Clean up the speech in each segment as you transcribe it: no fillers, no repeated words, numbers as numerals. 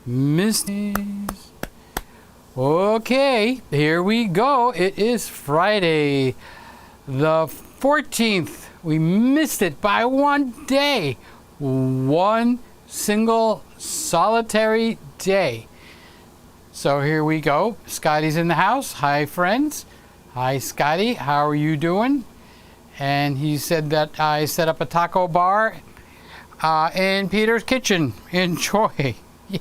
Misties. Okay, here we go. It is Friday the 14th. We missed it by one day. One single solitary day. So here we go. Scotty's in the house. Hi, friends. Hi, Scotty. How are you doing? And he said that I set up a taco bar in Peter's kitchen. Enjoy.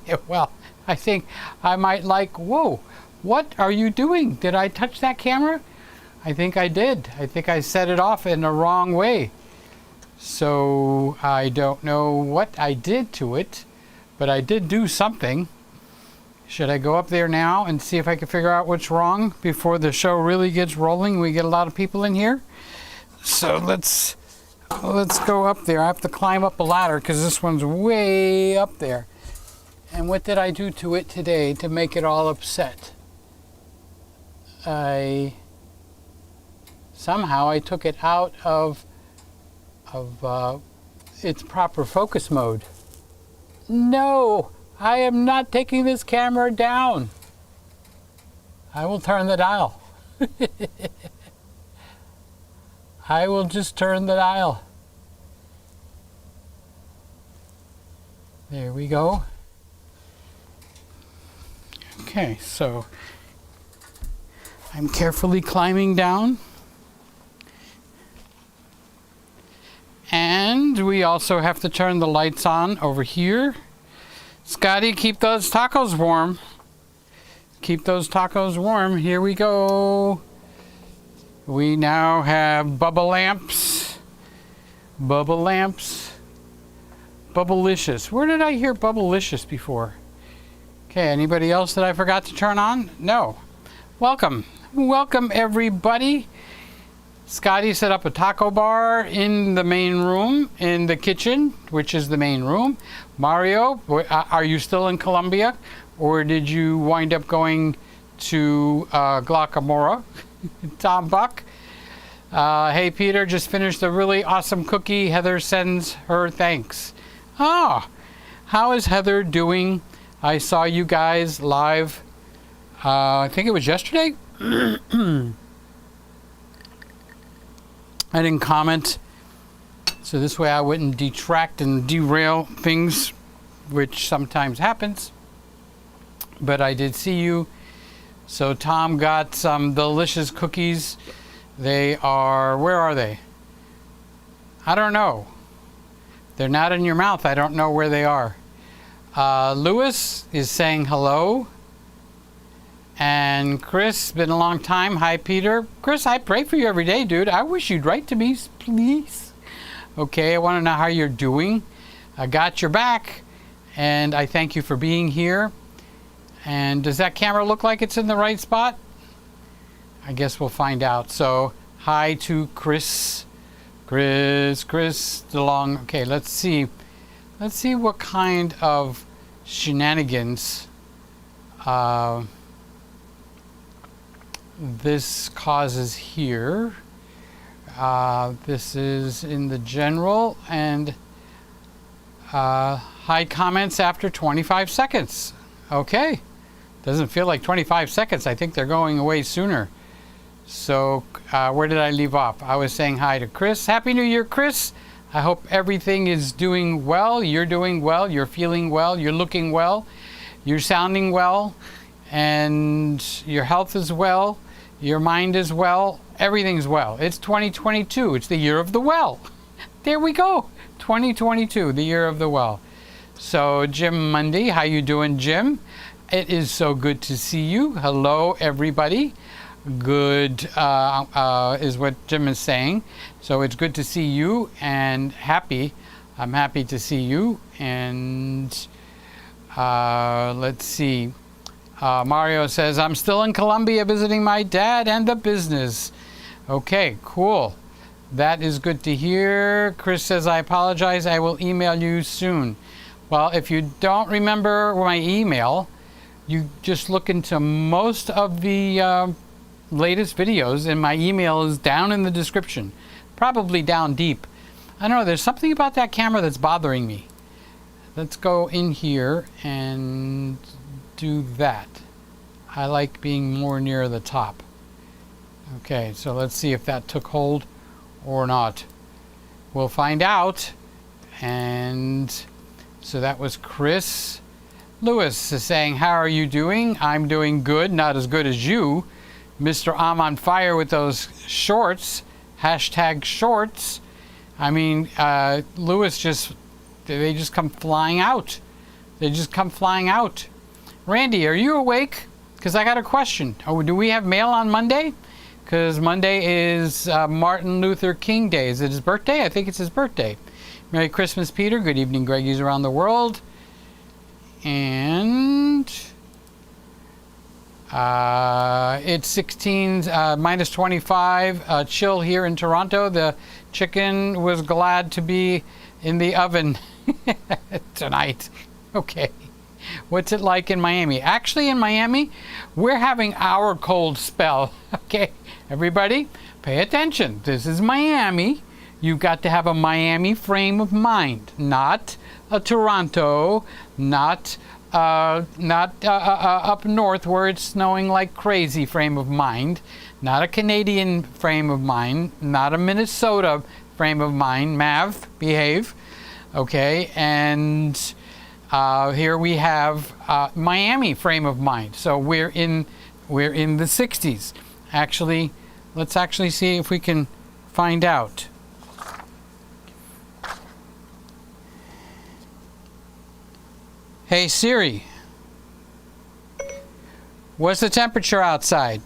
Yeah, well, I think I might like, whoa, what are you doing? Did I touch that camera? I think I did. I think I set it off in the wrong way. So I don't know what I did to it, but I did do something. Should I go up there now and see if I can figure out what's wrong before the show really gets rolling? We get a lot of people in here. So let's go up there. I have to climb up a ladder because this one's way up there. And what did I do to it today to make it all upset? Somehow I took it out of its proper focus mode. No, I am not taking this camera down. I will turn the dial. I will just turn the dial. There we go. Okay, so I'm carefully climbing down. And we also have to turn the lights on over here. Scotty, keep those tacos warm. Keep those tacos warm. Here we go. We now have bubble lamps. Bubble lamps. Bubblicious. Where did I hear Bubblicious before? Okay, anybody else that I forgot to turn on? No. Welcome. Welcome, everybody. Scotty set up a taco bar in the main room, in the kitchen, which is the main room. Mario, are you still in Colombia? Or did you wind up going to Guacamora? Tom Buck. Hey, Peter, just finished a really awesome cookie. Heather sends her thanks. Ah, how is Heather doing? I saw you guys live, I think it was yesterday. I didn't comment, so this way I wouldn't detract and derail things, which sometimes happens. But I did see you. So Tom got some delicious cookies. They are, where are they? I don't know. They're not in your mouth. I don't know where they are. Lewis is saying hello. And Chris, been a long time. Hi, Peter. Chris, I pray for you every day, dude. I wish you'd write to me, please. Okay, I want to know how you're doing. I got your back, and I thank you for being here. And does that camera look like it's in the right spot? I guess we'll find out. So, hi to Chris. Chris DeLong. Okay, let's see. Let's see what kind of shenanigans this causes here. This is in the general, and hide comments after 25 seconds. Okay. Doesn't feel like 25 seconds. I think they're going away sooner. So where did I leave off? I was saying hi to Chris. Happy New Year, Chris. I hope everything is doing well. You're doing well. You're feeling well. You're looking well. You're sounding well. And your health is well. Your mind is well. Everything's well. It's 2022. It's the year of the well. There we go. 2022, the year of the well. So Jim Mundy, how you doing, Jim? It is so good to see you. Hello, everybody. Good is what Jim is saying. So it's good to see you and happy. I'm happy to see you. And let's see. Mario says, I'm still in Colombia visiting my dad and the business. Okay, cool. That is good to hear. Chris says, I apologize. I will email you soon. Well, if you don't remember my email, you just look into most of the latest videos, and my email is down in the description, probably down deep. I don't know, there's something about that camera that's bothering me. let's go in here and do that. I like being more near the top. Okay, so let's see if that took hold or not. We'll find out. And so that was Chris. Lewis is saying, how are you doing? I'm doing good, not as good as you. Mr. I'm on fire with those shorts. Hashtag shorts. I mean, Lewis they just come flying out. They just come flying out. Randy, are you awake? Because I got a question. Oh, do we have mail on Monday? Because Monday is Martin Luther King Day. Is it his birthday? I think it's his birthday. Merry Christmas, Peter. Good evening, Greggies around the world. And it's 16, minus 25. Chill here in Toronto. The chicken was glad to be in the oven tonight. Okay. What's it like in Miami? Actually, in Miami, we're having our cold spell. Okay, everybody, pay attention. This is Miami. You've got to have a Miami frame of mind, not a Toronto, not up north where it's snowing like crazy frame of mind, not a Canadian frame of mind, not a Minnesota frame of mind. Mav, behave. Okay, and here we have Miami frame of mind. So we're in the 60s. Actually, let's actually see if we can find out. Hey Siri, what's the temperature outside?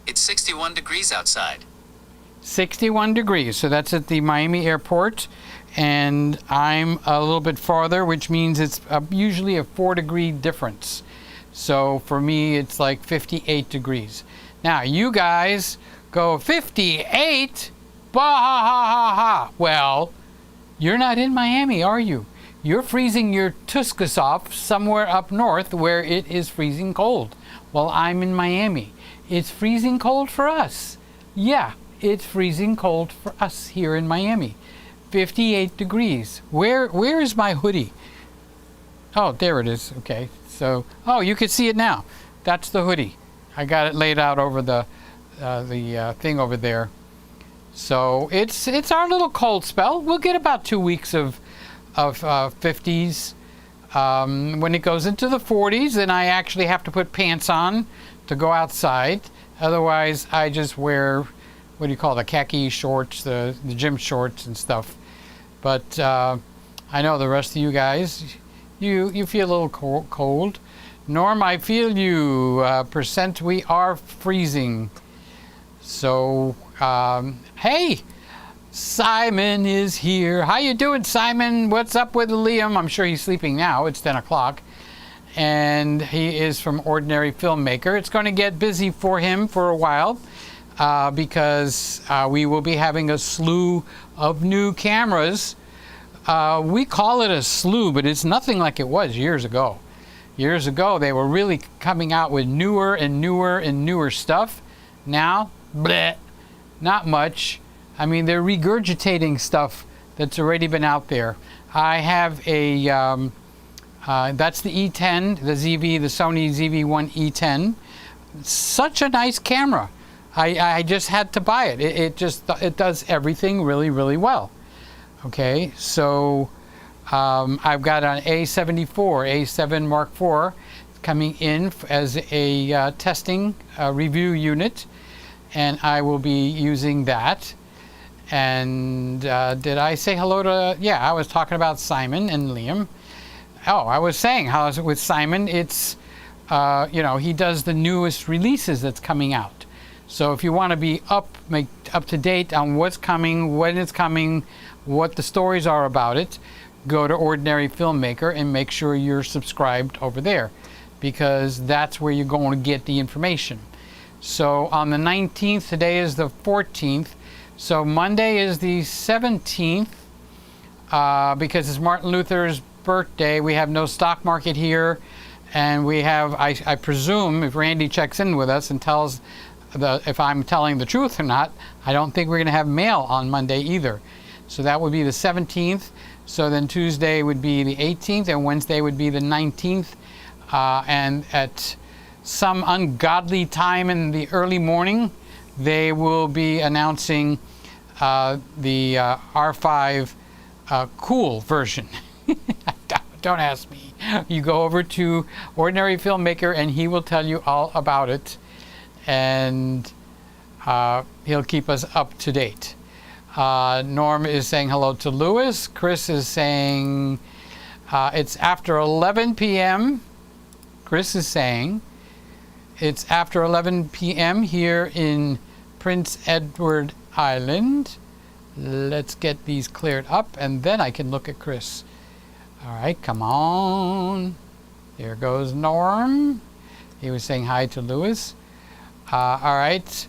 It's 61 degrees outside. 61 degrees. So that's at the Miami airport. And I'm a little bit farther, which means it's usually a 4-degree difference. So for me, it's like 58 degrees. Now, you guys go 58? Bah ha ha ha ha. Well, you're not in Miami, are you? You're freezing your tuskus off somewhere up north where it is freezing cold. Well, I'm in Miami. It's freezing cold for us. Yeah, it's freezing cold for us here in Miami. 58 degrees. Where is my hoodie? Oh, there it is. Okay. So, oh, you can see it now. That's the hoodie. I got it laid out over the thing over there. So it's our little cold spell. We'll get about 2 weeks of 50s. When it goes into the 40s, then I actually have to put pants on to go outside. Otherwise, I just wear, what do you call it, the khaki shorts, the gym shorts and stuff. But I know the rest of you guys, you feel a little cold. Norm, I feel you. Percent, we are freezing. So, hey, Simon is here. How you doing, Simon? What's up with Liam? I'm sure he's sleeping now. It's 10 o'clock. And he is from Ordinary Filmmaker. It's going to get busy for him for a while because we will be having a slew of new cameras. We call it a slew, but it's nothing like it was years ago. Years ago, they were really coming out with newer and newer and newer stuff. Now, bleh, not much. I mean, they're regurgitating stuff that's already been out there. I have a, that's the E10, the Sony ZV1 E10. Such a nice camera. I just had to buy it. It does everything really, really well. Okay, so I've got an A74, A7 Mark IV coming in as a testing review unit, and I will be using that. And did I say hello to, yeah, I was talking about Simon and Liam. Oh, I was saying how with Simon, it's, you know, he does the newest releases that's coming out. So if you want to be up to date on what's coming, when it's coming, what the stories are about it, go to Ordinary Filmmaker and make sure you're subscribed over there, because that's where you're going to get the information. So on the 19th, today is the 14th, so Monday is the 17th, because it's Martin Luther's birthday. We have no stock market here, and we have, I presume, if Randy checks in with us and tells if I'm telling the truth or not, I don't think we're going to have mail on Monday either. So that would be the 17th. So then Tuesday would be the 18th and Wednesday would be the 19th. And at some ungodly time in the early morning, they will be announcing the R5 cool version. Don't ask me. You go over to Ordinary Filmmaker and he will tell you all about it. And he'll keep us up to date. Norm is saying hello to Lewis. Chris is saying it's after 11 p.m. Chris is saying it's after 11 p.m. here in Prince Edward Island. Let's get these cleared up and then I can look at Chris. All right, come on. There goes Norm. He was saying hi to Lewis. All right.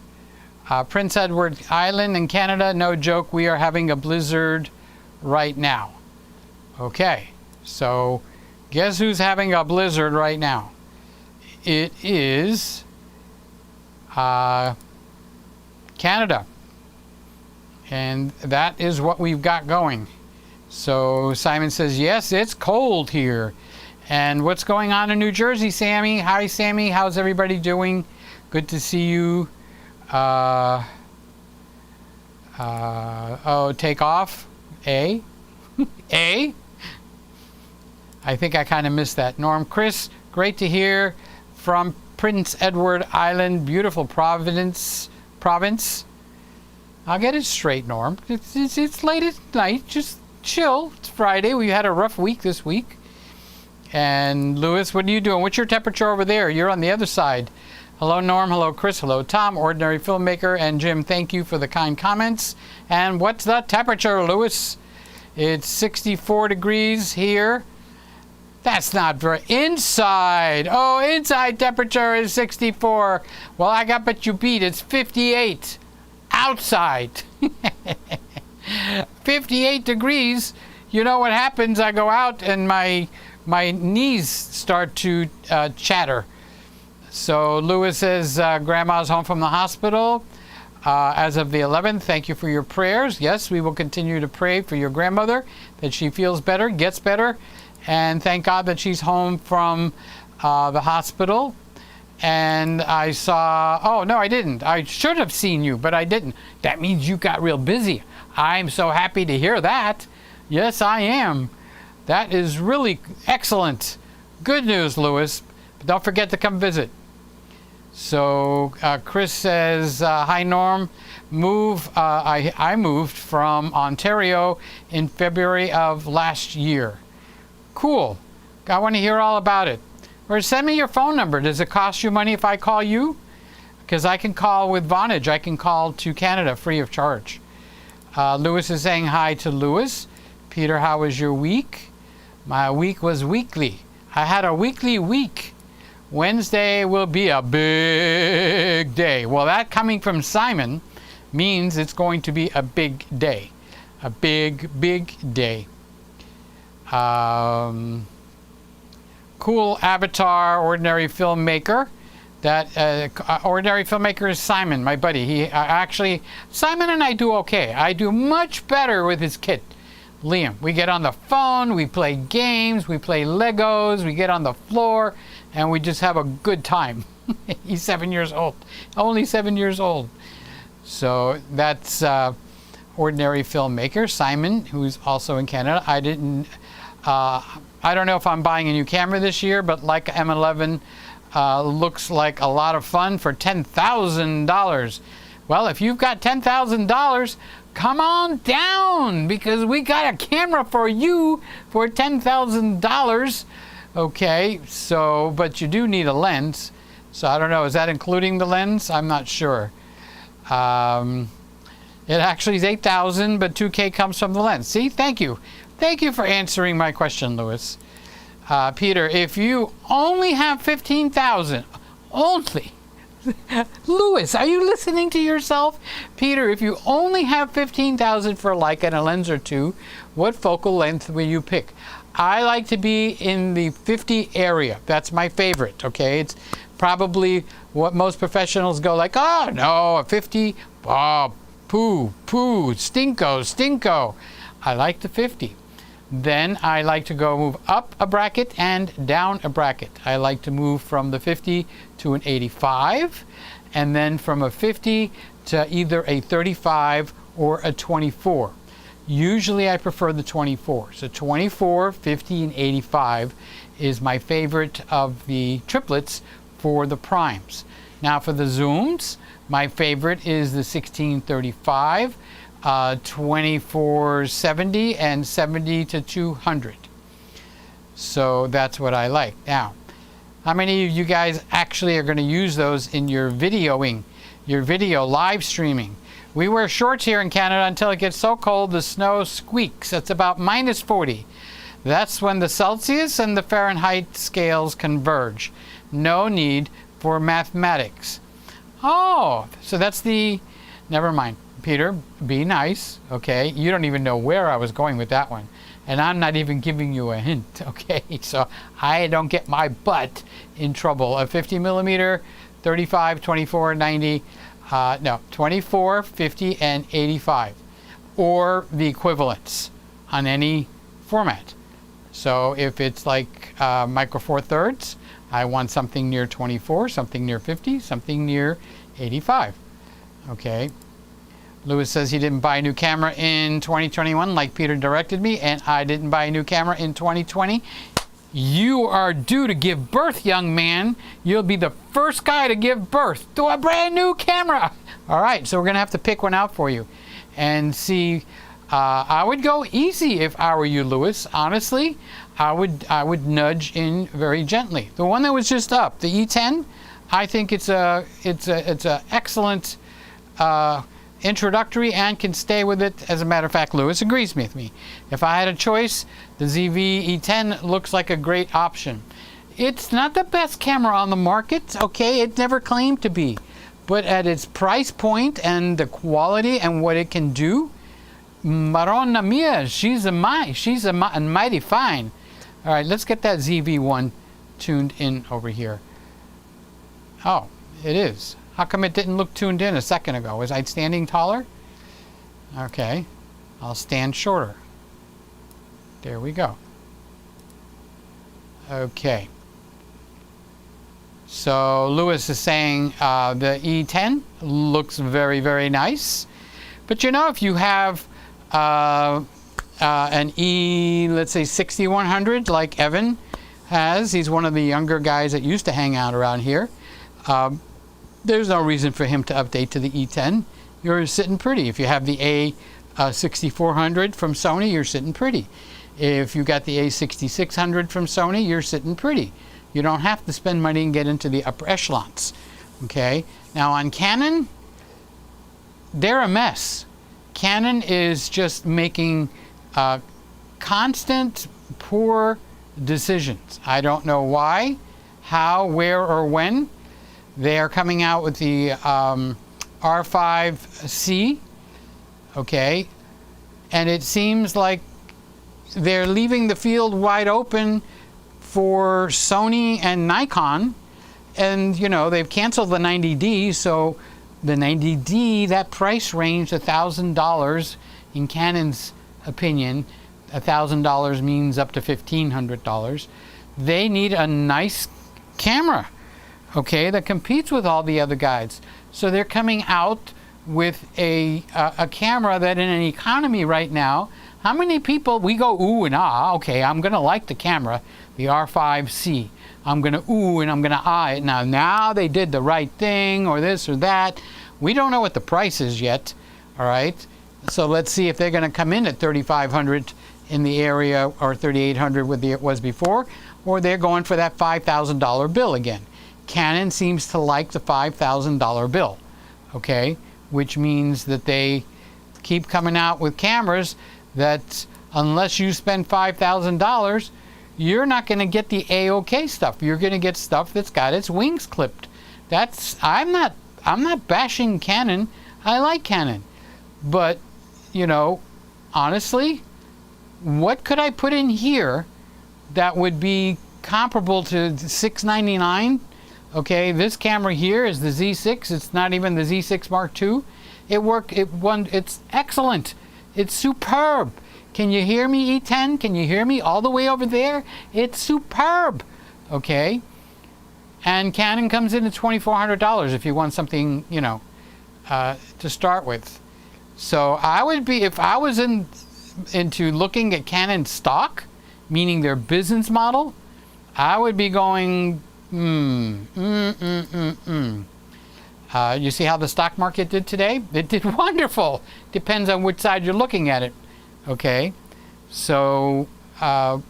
Prince Edward Island in Canada, no joke, we are having a blizzard right now. Okay, so guess who's having a blizzard right now? It is Canada. And that is what we've got going. So Simon says, yes, it's cold here. And what's going on in New Jersey, Sammy? Hi, Sammy. How's everybody doing? Good to see you. Oh, take off. A? A? I think I kind of missed that. Norm, Chris, great to hear from Prince Edward Island, beautiful province. I'll get it straight, Norm. It's late at night. Just chill. It's Friday. We had a rough week this week. And Lewis, what are you doing? What's your temperature over there? You're on the other side. Hello, Norm. Hello, Chris. Hello, Tom, Ordinary Filmmaker. And Jim, thank you for the kind comments. And what's the temperature, Lewis? It's 64 degrees here. That's not very... Inside! Oh, inside temperature is 64. Well, I got but you beat. It's 58. Outside. 58 degrees. You know what happens? I go out and my knees start to chatter. So Lewis says, Grandma's home from the hospital as of the 11th. Thank you for your prayers. Yes, we will continue to pray for your grandmother, that she feels better, gets better, and thank God that she's home from the hospital. And I saw, oh, no, I didn't. I should have seen you, but I didn't. That means you got real busy. I'm so happy to hear that. Yes, I am. That is really excellent. Good news, Lewis. But don't forget to come visit. So Chris says, hi, Norm. I moved from Ontario in February of last year. Cool. I want to hear all about it. Or send me your phone number. Does it cost you money if I call you? Because I can call with Vonage. I can call to Canada free of charge. Lewis is saying hi to Lewis. Peter, how was your week? My week was weekly. I had a weekly week. Wednesday will be a big day. Well, that coming from Simon means it's going to be a big day. A big, big day. Cool avatar, Ordinary Filmmaker. That Ordinary Filmmaker is Simon, my buddy. He actually, Simon and I do okay. I do much better with his kid, Liam. We get on the phone, we play games, we play Legos, we get on the floor, and we just have a good time. He's 7 years old, only 7 years old. So that's Ordinary Filmmaker, Simon, who's also in Canada. I don't know if I'm buying a new camera this year, but Leica M11 looks like a lot of fun for $10,000. Well, if you've got $10,000, come on down, because we got a camera for you for $10,000. Okay, so, but you do need a lens. So I don't know, is that including the lens? I'm not sure. It actually is $8,000, but $2K comes from the lens. See, thank you. Thank you for answering my question, Lewis. Peter, if you only have $15,000, only. Lewis, are you listening to yourself? Peter, if you only have $15,000 for Leica and a lens or two, what focal length will you pick? I like to be in the 50 area. That's my favorite, okay? It's probably what most professionals go like, oh, no, a 50, oh, poo, stinko. I like the 50. Then I like to go move up a bracket and down a bracket. I like to move from the 50 to an 85, and then from a 50 to either a 35 or a 24. Usually I prefer the 24. So 24, 50, and 85 is my favorite of the triplets for the primes. Now for the zooms, my favorite is the 1635, 2470, and 70 to 200. So that's what I like. Now, how many of you guys actually are going to use those in your videoing, your video live streaming? We wear shorts here in Canada until it gets so cold the snow squeaks. It's about minus 40. That's when the Celsius and the Fahrenheit scales converge. No need for mathematics. Oh, so that's the... Never mind. Peter, be nice, okay? You don't even know where I was going with that one. And I'm not even giving you a hint, okay? So I don't get my butt in trouble. A 50 millimeter, 35, 24, 90... no, 24, 50, and 85, or the equivalents on any format. So if it's like Micro Four Thirds, I want something near 24, something near 50, something near 85. Okay. Lewis says he didn't buy a new camera in 2021 like Peter directed me, and I didn't buy a new camera in 2020. You are due to give birth, young man. You'll be the first guy to give birth to a brand new camera. All right, so we're going to have to pick one out for you and see. I would go easy if I were you, Lewis. Honestly, I would nudge in very gently. The one that was just up, the E10, I think it's a excellent introductory and can stay with it. As a matter of fact, Lewis agrees with me. If I had a choice, the ZV-E10 looks like a great option. It's not the best camera on the market, okay? It never claimed to be. But at its price point and the quality and what it can do, Maronna mia, she's a mighty fine. All right, let's get that ZV1 tuned in over here. Oh, it is. How come it didn't look tuned in a second ago? Was I standing taller? Okay, I'll stand shorter. There we go. Okay. So Lewis is saying the E10 looks very, very nice. But you know, if you have an let's say 6100 like Evan has, he's one of the younger guys that used to hang out around here. There's no reason for him to update to the E10. You're sitting pretty. If you have the A6400 from Sony, you're sitting pretty. If you got the A6600 from Sony, you're sitting pretty. You don't have to spend money and get into the upper echelons. Okay? Now on Canon, they're a mess. Canon is just making constant poor decisions. I don't know why, how, where, or when. They are coming out with the R5C, okay, and it seems like they're leaving the field wide open for Sony and Nikon, and you know, they've canceled the 90D, so the 90D, that price range, $1,000, in Canon's opinion, $1,000 means up to $1,500. They need a nice camera, okay, that competes with all the other guys. So they're coming out with a camera that in an economy right now, how many people, we go ooh and ah, okay, I'm going to like the camera, the R5C. I'm going to ooh and I'm going to ah it. Now they did the right thing or this or that. We don't know what the price is yet, all right? So let's see if they're going to come in at $3,500 in the area, or $3,800 what it was before, or they're going for that $5,000 bill again. Canon seems to like the $5,000 bill, okay? Which means that they keep coming out with cameras that unless you spend $5,000, you're not going to get the A-OK stuff. You're going to get stuff that's got its wings clipped. I'm not bashing Canon. I like Canon. But, you know, honestly, what could I put in here that would be comparable to $699? Okay, this camera here is the Z6. It's not even the Z6 Mark II. It's excellent. It's superb. Can you hear me, E10? Can you hear me all the way over there? It's superb, okay? And Canon comes in at $2,400 if you want something, you know, to start with. So I would be, if I was into looking at Canon stock, meaning their business model, I would be going, You see how the stock market did today? It did wonderful. Depends on which side you're looking at it. Okay, so the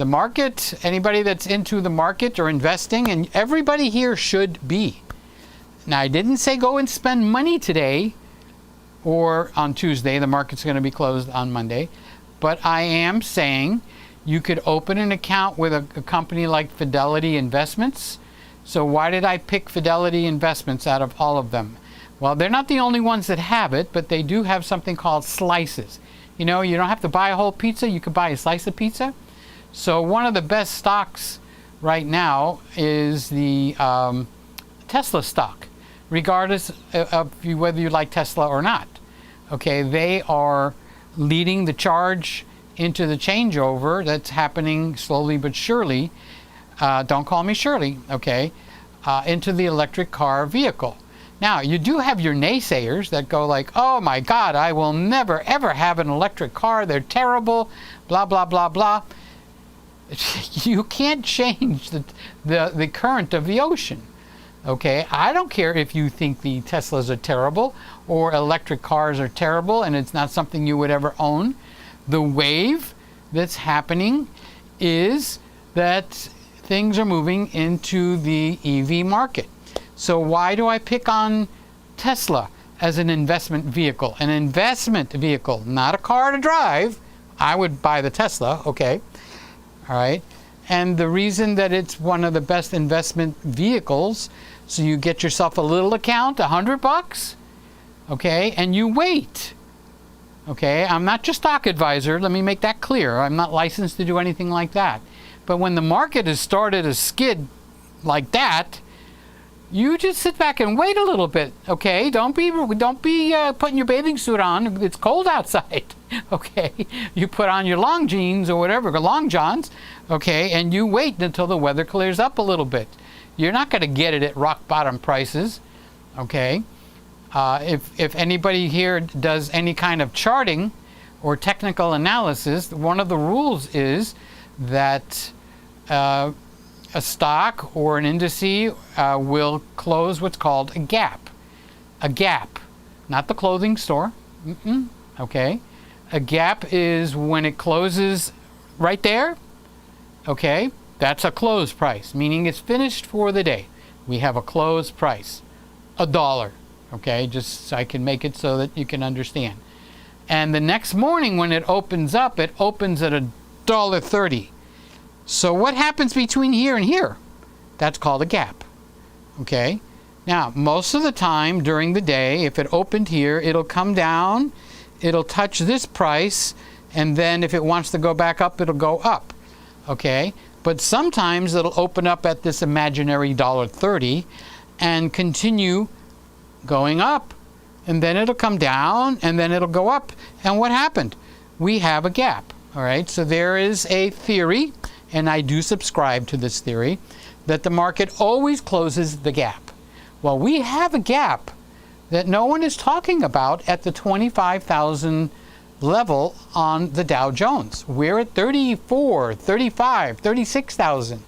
market, anybody that's into the market or investing, and everybody here should be. Now, I didn't say go and spend money today or on Tuesday. The market's going to be closed on Monday. But I am saying you could open an account with a company like Fidelity Investments. So why did I pick Fidelity Investments out of all of them? Well, they're not the only ones that have it, but they do have something called slices. You know, you don't have to buy a whole pizza, you could buy a slice of pizza. So one of the best stocks right now is the Tesla stock, regardless of whether you like Tesla or not. Okay, they are leading the charge into the changeover that's happening slowly but surely. Don't call me Shirley, okay, into the electric car vehicle. Now, you do have your naysayers that go like, oh my God, I will never ever have an electric car. They're terrible, blah, blah, blah, blah. You can't change the current of the ocean, okay? I don't care if you think the Teslas are terrible or electric cars are terrible and it's not something you would ever own. The wave that's happening is that things are moving into the EV market. So why do I pick on Tesla as an investment vehicle? An investment vehicle, not a car to drive. I would buy the Tesla, okay? All right. And the reason that it's one of the best investment vehicles, so you get yourself a little account, $100, okay, and you wait. Okay, I'm not your stock advisor. Let me make that clear. I'm not licensed to do anything like that. But when the market has started a skid like that, you just sit back and wait a little bit, okay? Don't be putting your bathing suit on. It's cold outside, okay? You put on your long jeans or whatever, long johns, okay? And you wait until the weather clears up a little bit. You're not going to get it at rock bottom prices, okay? If anybody here does any kind of charting or technical analysis, one of the rules is that a stock or an indice will close what's called a gap. A gap, not the clothing store, okay? A gap is when it closes right there, okay? That's a close price, meaning it's finished for the day. We have a close price, $1, okay? Just so I can make it so that you can understand. And the next morning when it opens up, it opens at $1.30. So what happens between here and here? That's called a gap, okay? Now, most of the time during the day, if it opened here, it'll come down, it'll touch this price, and then if it wants to go back up, it'll go up, okay? But sometimes it'll open up at this imaginary $1.30 and continue going up, and then it'll come down, and then it'll go up. And what happened? We have a gap, all right? So there is a theory, and I do subscribe to this theory, that the market always closes the gap. Well, we have a gap that no one is talking about at the 25,000 level on the Dow Jones. We're at 34, 35, 36,000.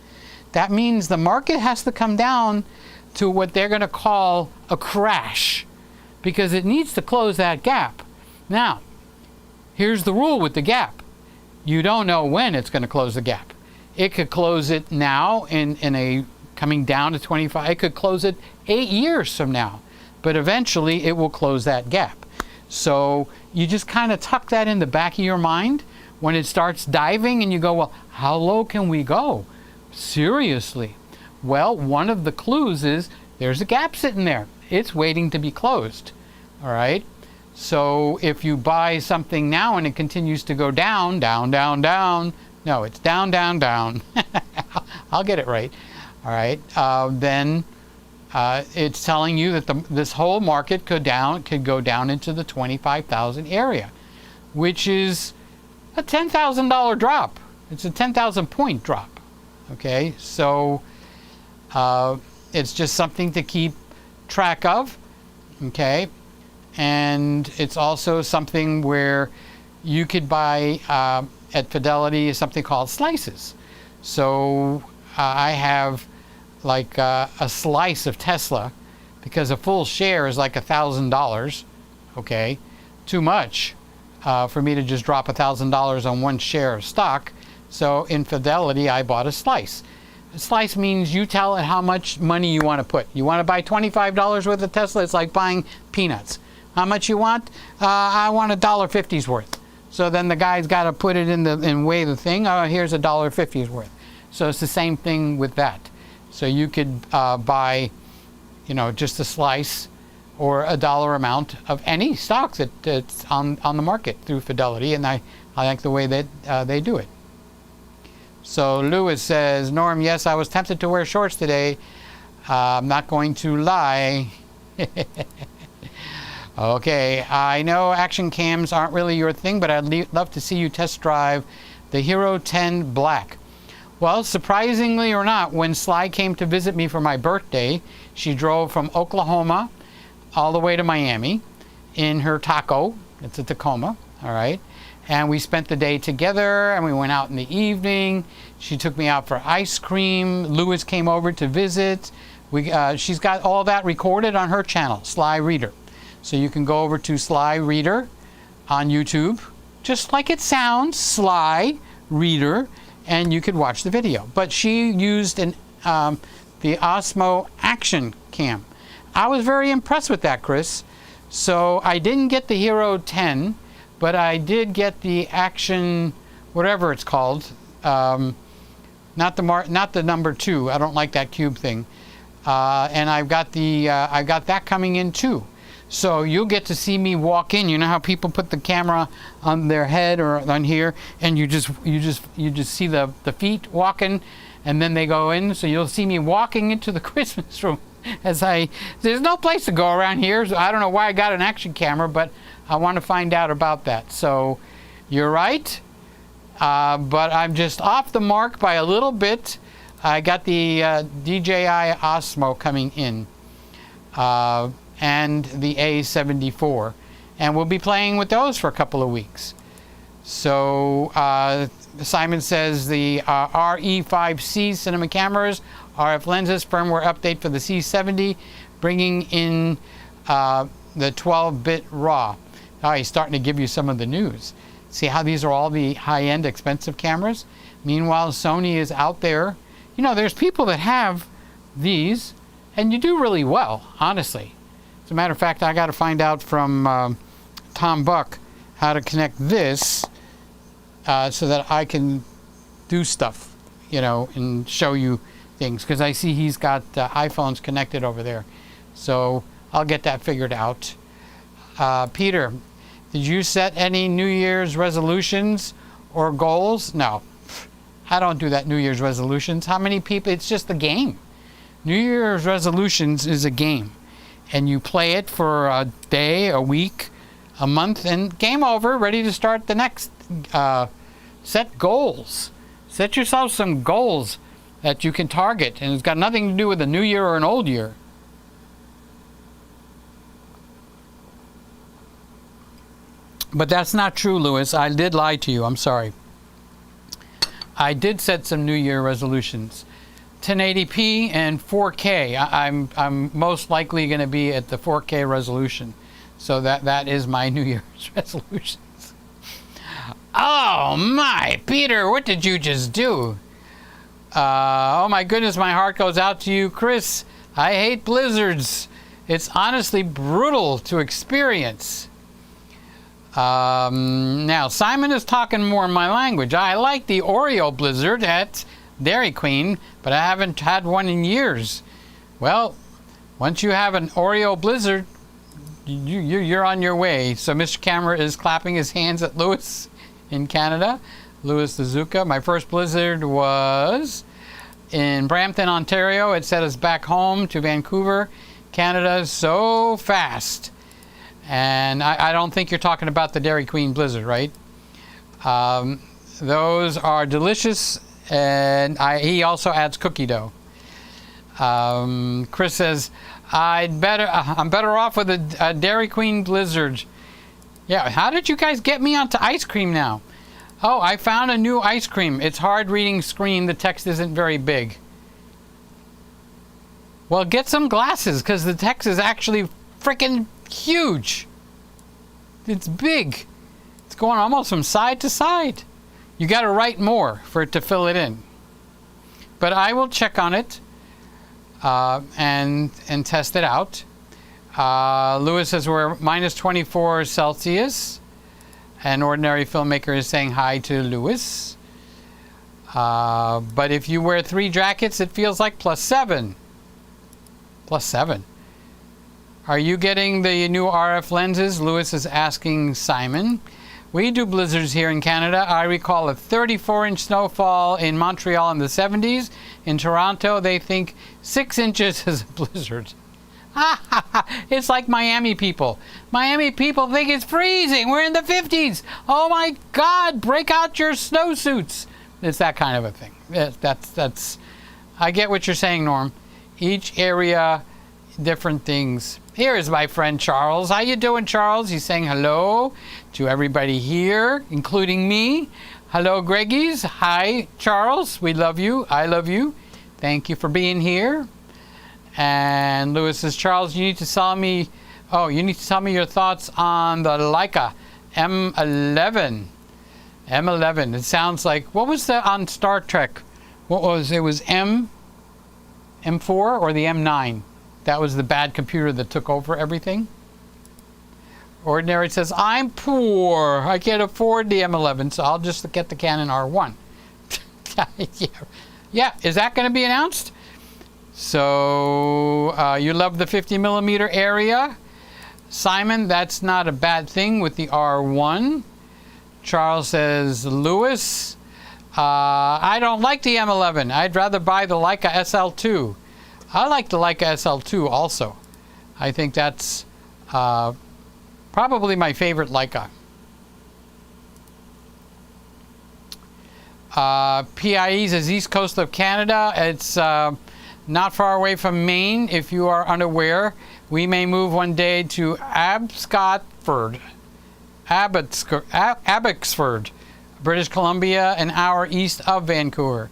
That means the market has to come down to what they're going to call a crash because it needs to close that gap. Now, here's the rule with the gap. You don't know when it's going to close the gap. It could close it now in a coming down to 25. It could close it 8 years from now, but eventually it will close that gap. So you just kind of tuck that in the back of your mind when it starts diving and you go, well, how low can we go? Seriously. Well, one of the clues is there's a gap sitting there. It's waiting to be closed. All right. So if you buy something now and it continues to go down, down, down, down, no, it's down, down, down. I'll get it right. All right. Then it's telling you that this whole market could go down into the 25,000 area. which is a $10,000 drop. It's a 10,000 point drop. Okay, so it's just something to keep track of. Okay, and it's also something where you could buy at Fidelity something called slices. So I have like a slice of Tesla, because a full share is like $1,000. Okay, too much for me to just drop $1,000 on one share of stock. So in Fidelity, I bought a slice. A slice means you tell it how much money you want to put. You want to buy $25 worth of Tesla? It's like buying peanuts. How much you want? I want $1.50's worth. So then the guy's got to put it in weigh the thing. Here's $1.50's worth. So it's the same thing with that. So you could buy, you know, just a slice or a dollar amount of any stock that's on the market through Fidelity, and I like the way that they do it. So Lewis says, Norm, yes, I was tempted to wear shorts today. I'm not going to lie. Okay, I know action cams aren't really your thing, but I'd love to see you test drive the Hero 10 Black. Well, surprisingly or not, when Sly came to visit me for my birthday, she drove from Oklahoma all the way to Miami in her Taco. It's a Tacoma, all right? And we spent the day together, and we went out in the evening. She took me out for ice cream. Lewis came over to visit. She's got all that recorded on her channel, Sly Reader. So you can go over to Sly Reader on YouTube, just like it sounds, Sly Reader, and you could watch the video. But she used the Osmo Action Cam. I was very impressed with that, Chris. So I didn't get the Hero 10, but I did get the Action, whatever it's called. Not the number 2. I don't like that cube thing. And I've got that coming in too. So you'll get to see me walk in. You know how people put the camera on their head or on here, and you just see the feet walking, and then they go in. So you'll see me walking into the Christmas room there's no place to go around here. So I don't know why I got an action camera, but I want to find out about that. So you're right, but I'm just off the mark by a little bit. I got the DJI Osmo coming in. And the A7 and we'll be playing with those for a couple of weeks. So Simon says the RE5C cinema cameras, RF lenses, firmware update for the C70, bringing in the 12-bit RAW. Oh, he's starting to give you some of the news. See how these are all the high-end expensive cameras? Meanwhile, Sony is out there. You know, there's people that have these, and you do really well, honestly. As a matter of fact, I got to find out from Tom Buck how to connect this so that I can do stuff, you know, and show you things. Because I see he's got iPhones connected over there. So I'll get that figured out. Peter, did you set any New Year's resolutions or goals? No, I don't do that New Year's resolutions. How many people? It's just a game. New Year's resolutions is a game. And you play it for a day, a week, a month, and game over, ready to start the next. Set goals. Set yourself some goals that you can target, and it's got nothing to do with a new year or an old year. But that's not true, Lewis. I did lie to you. I'm sorry. I did set some New Year resolutions. 1080p and 4K. I'm most likely going to be at the 4K resolution. So that is my New Year's resolutions. Oh my, Peter, what did you just do? Oh my goodness, my heart goes out to you, Chris. I hate blizzards. It's honestly brutal to experience. Now, Simon is talking more in my language. I like the Oreo blizzard at Dairy Queen, but I haven't had one in years. Well, once you have an Oreo blizzard, you're on your way. So Mr. Camera is clapping his hands at Lewis in Canada. Louis Suzuka. My first blizzard was in Brampton, Ontario. It set us back home to Vancouver, Canada, so fast. And I don't think you're talking about the Dairy Queen Blizzard, right? Those are delicious, and he also adds cookie dough. Chris says, I'm better off with a Dairy Queen Blizzard. Yeah, how did you guys get me onto ice cream now? Oh, I found a new ice cream. It's hard reading screen. The text isn't very big. Well, get some glasses, because the text is actually freaking huge. It's big. It's going almost from side to side. You got to write more for it to fill it in. But I will check on it and test it out. Lewis says we're minus 24 Celsius. An ordinary filmmaker is saying hi to Lewis. But if you wear 3 jackets, it feels like plus 7. Plus 7. Are you getting the new RF lenses? Lewis is asking Simon. We do blizzards here in Canada. I recall a 34-inch snowfall in Montreal in the 70s. In Toronto, they think 6 inches is a blizzard. It's like Miami people. Miami people think it's freezing. We're in the 50s. Oh my God, break out your snowsuits. It's that kind of a thing. That's. I get what you're saying, Norm. Each area, different things. Here is my friend Charles. How you doing, Charles? He's saying hello to everybody here, including me. Hello, Greggies. Hi, Charles. We love you. I love you. Thank you for being here. And Lewis says, Charles, you need to tell me. Oh, you need to tell me your thoughts on the Leica M11. M11. It sounds like, what was the on Star Trek? What was it? Was M4 or the M9? That was the bad computer that took over everything. Ordinary says, I'm poor. I can't afford the M11, so I'll just get the Canon R1. Yeah. Is that going to be announced? So you love the 50mm area. Simon, that's not a bad thing with the R1. Charles says, Lewis, I don't like the M11. I'd rather buy the Leica SL2. I like the Leica SL2 also. I think that's probably my favorite Leica. PIE's is east coast of Canada. It's not far away from Maine. If you are unaware, we may move one day to Abbotsford, British Columbia, an hour east of Vancouver.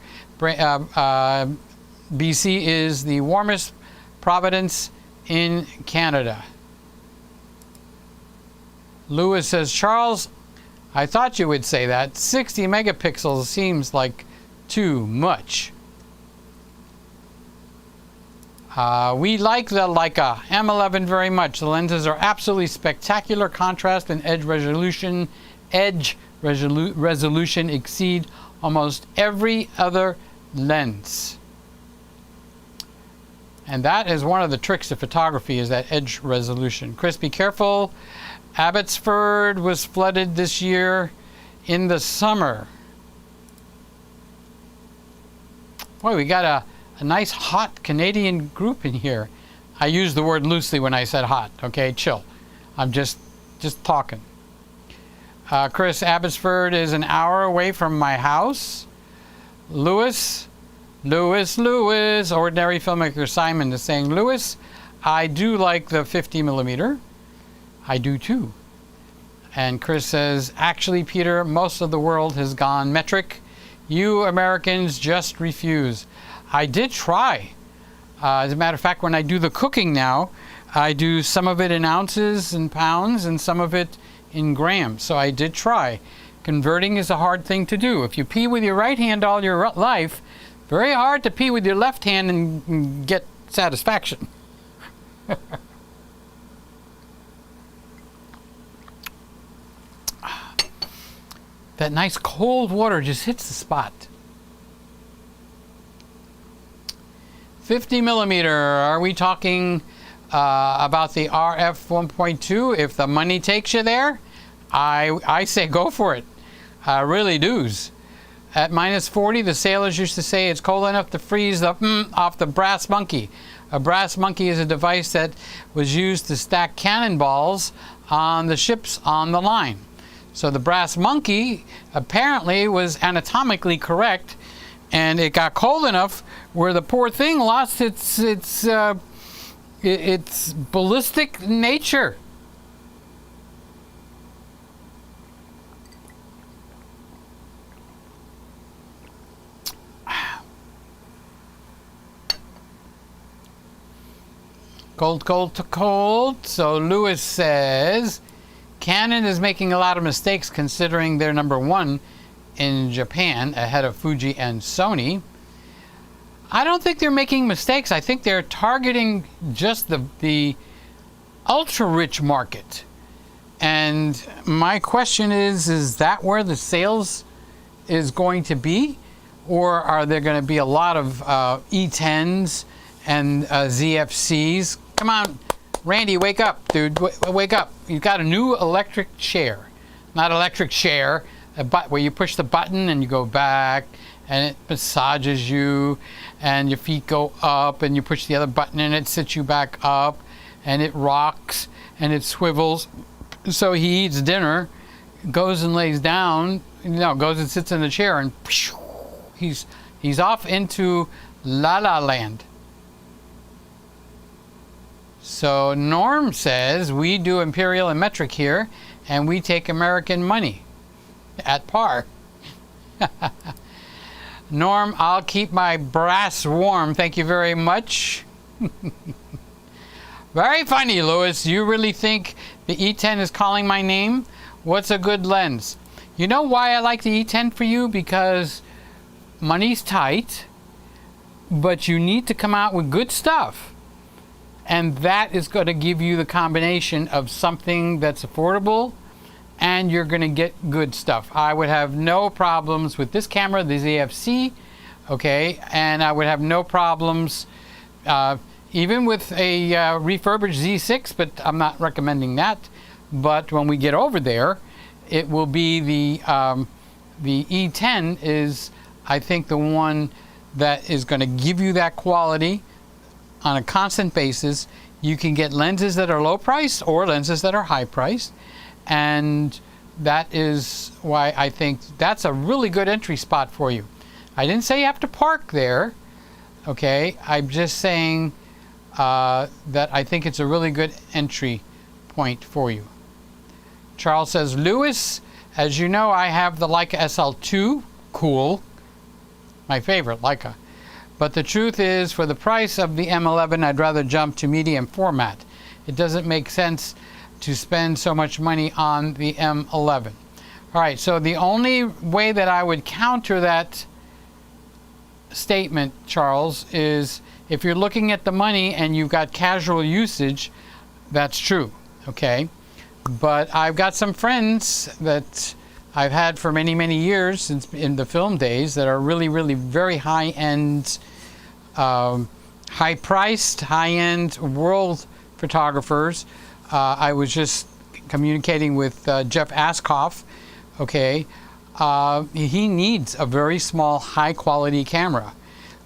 BC is the warmest province in Canada. Lewis says, Charles, I thought you would say that. 60 megapixels seems like too much. We like the Leica M11 very much. The lenses are absolutely spectacular. Contrast and edge resolution exceed almost every other lens. And that is one of the tricks of photography, is that edge resolution. Chris, be careful. Abbotsford was flooded this year in the summer. Boy, we got a nice hot Canadian group in here. I used the word loosely when I said hot, okay? Chill. I'm just talking. Chris, Abbotsford is an hour away from my house. Lewis, ordinary filmmaker Simon is saying, Lewis, I do like the 50mm. I do too. And Chris says, actually, Peter, most of the world has gone metric. You Americans just refuse. I did try. As a matter of fact, when I do the cooking now, I do some of it in ounces and pounds and some of it in grams. So I did try. Converting is a hard thing to do. If you pee with your right hand all your life, very hard to pee with your left hand and get satisfaction. That nice cold water just hits the spot. 50mm, are we talking about the RF 1.2? If the money takes you there, I say go for it. I really do's. At minus 40, the sailors used to say it's cold enough to freeze the off the brass monkey. A brass monkey is a device that was used to stack cannonballs on the ships on the line. So the brass monkey apparently was anatomically correct, and it got cold enough where the poor thing lost its ballistic nature. Cold, cold to cold. So Lewis says, Canon is making a lot of mistakes considering they're #1 in Japan ahead of Fuji and Sony. I don't think they're making mistakes. I think they're targeting just the ultra-rich market. And my question is that where the sales is going to be? Or are there going to be a lot of E10s and ZFCs? Come on, Randy, wake up, dude. Wake up. You've got a new electric chair. Not electric chair, where you push the button and you go back and it massages you and your feet go up and you push the other button and it sits you back up and it rocks and it swivels. So he eats dinner, goes and lays down, goes and sits in the chair, and he's off into La La Land. So Norm says, we do imperial and metric here, and we take American money at par. Norm, I'll keep my brass warm. Thank you very much. Very funny, Lewis. You really think the E10 is calling my name? What's a good lens? You know why I like the E10 for you? Because money's tight, but you need to come out with good stuff. And that is going to give you the combination of something that's affordable and you're going to get good stuff. I would have no problems with this camera, the ZFC, okay, and I would have no problems even with a refurbished Z6, but I'm not recommending that. But when we get over there, it will be the E10 is, I think, the one that is going to give you that quality on a constant basis. You can get lenses that are low priced or lenses that are high priced, and that is why I think that's a really good entry spot for you. I didn't say you have to park there, okay? I'm just saying that I think it's a really good entry point for you. Charles says, Lewis, as you know, I have the Leica SL2, cool, my favorite Leica. But the truth is, for the price of the M11, I'd rather jump to medium format. It doesn't make sense to spend so much money on the M11. All right, so the only way that I would counter that statement, Charles, is if you're looking at the money and you've got casual usage, that's true, okay? But I've got some friends that I've had for many, many years since in the film days that are really, really very high-end, high-priced, high-end world photographers. I was just communicating with Jeff Askoff, okay? He needs a very small, high-quality camera.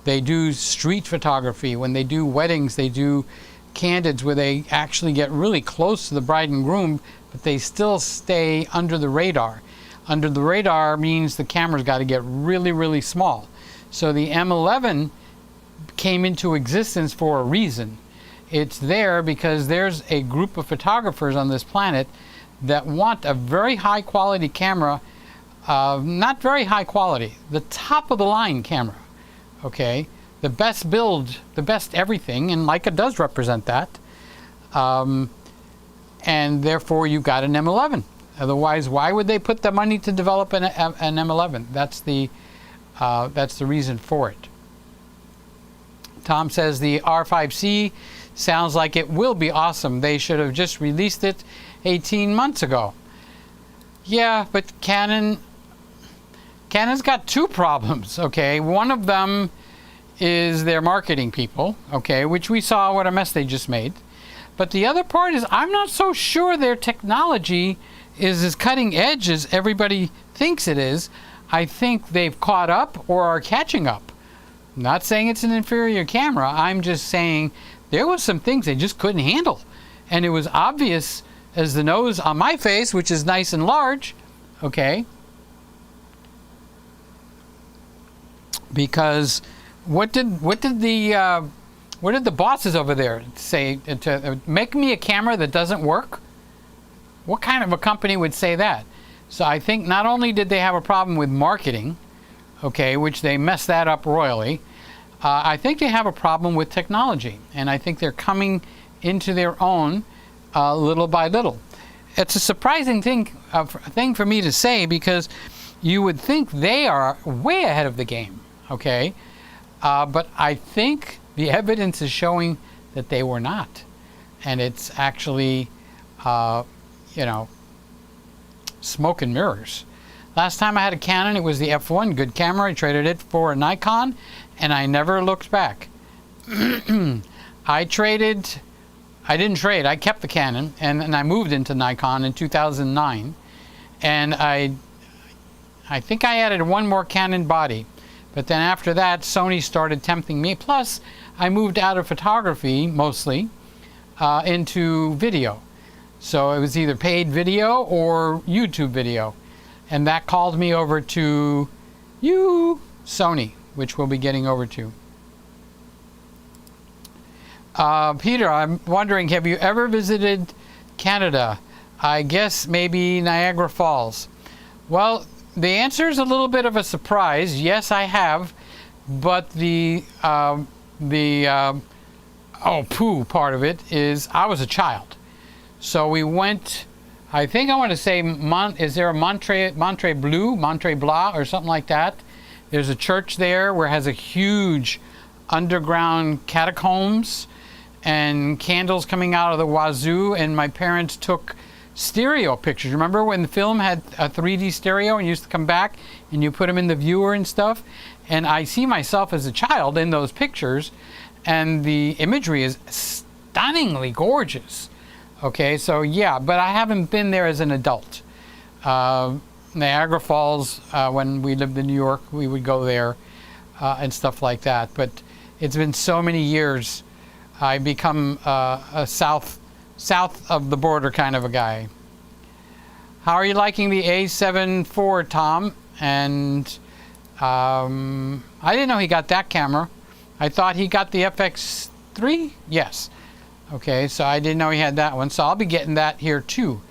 They do street photography. When they do weddings, they do candids where they actually get really close to the bride and groom, but they still stay under the radar. Under the radar means the camera's got to get really, really small. So the M11 came into existence for a reason. It's there because there's a group of photographers on this planet that want a very high quality camera, not very high quality, the top of the line camera, okay? The best build, the best everything, and Leica does represent that. And therefore you've got an M11. Otherwise, why would they put the money to develop an M11? That's the reason for it. Tom says the R5C sounds like it will be awesome. They should have just released it 18 months ago. Yeah, but Canon's got two problems, okay? One of them is their marketing people, okay, which we saw what a mess they just made. But the other part is I'm not so sure their technology is as cutting edge as everybody thinks it is. I think they've caught up or are catching up. I'm not saying it's an inferior camera. I'm just saying there was some things they just couldn't handle. And it was obvious as the nose on my face, which is nice and large, okay? Because what did the bosses over there say to make me a camera that doesn't work? What kind of a company would say that? So I think not only did they have a problem with marketing, okay, which they messed that up royally, I think they have a problem with technology, and I think they're coming into their own little by little. It's a surprising thing for me to say, because you would think they are way ahead of the game, okay? But I think the evidence is showing that they were not, and it's actually, you know, smoke and mirrors. Last time I had a Canon, it was the F1, good camera. I traded it for a Nikon, and I never looked back. I didn't trade, I kept the Canon, and I moved into Nikon in 2009. And I think I added one more Canon body. But then after that, Sony started tempting me. Plus, I moved out of photography, mostly, into video. So it was either paid video or YouTube video. And that called me over to Sony, which we'll be getting over to. Peter, I'm wondering, have you ever visited Canada? I guess maybe Niagara Falls. Well, the answer is a little bit of a surprise. Yes, I have, but the part of it is I was a child. So we went, I think I want to say, is there a Montre Blanc or something like that? There's a church there where it has a huge underground catacombs and candles coming out of the wazoo, and my parents took stereo pictures. Remember when the film had a 3D stereo and used to come back and you put them in the viewer and stuff? And I see myself as a child in those pictures, and the imagery is stunningly gorgeous. Okay, so yeah, but I haven't been there as an adult. Niagara Falls, when we lived in New York, we would go there and stuff like that. But it's been so many years. I become a south of the border kind of a guy. How are you liking the A7 IV, Tom? And I didn't know he got that camera. I thought he got the FX3? Yes. Okay, so I didn't know he had that one. So I'll be getting that here too.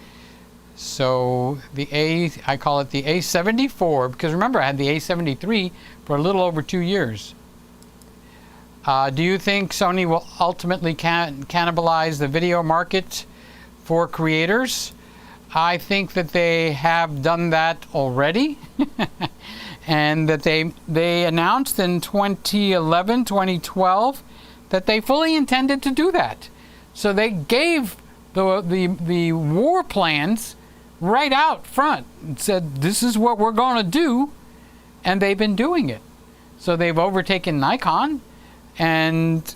So I call it the A74, because remember I had the A73 for a little over 2 years. Do you think Sony will ultimately cannibalize the video market for creators? I think that they have done that already. And that they announced in 2011, 2012 that they fully intended to do that. So they gave the war plans right out front and said, this is what we're going to do, and they've been doing it. So they've overtaken Nikon, and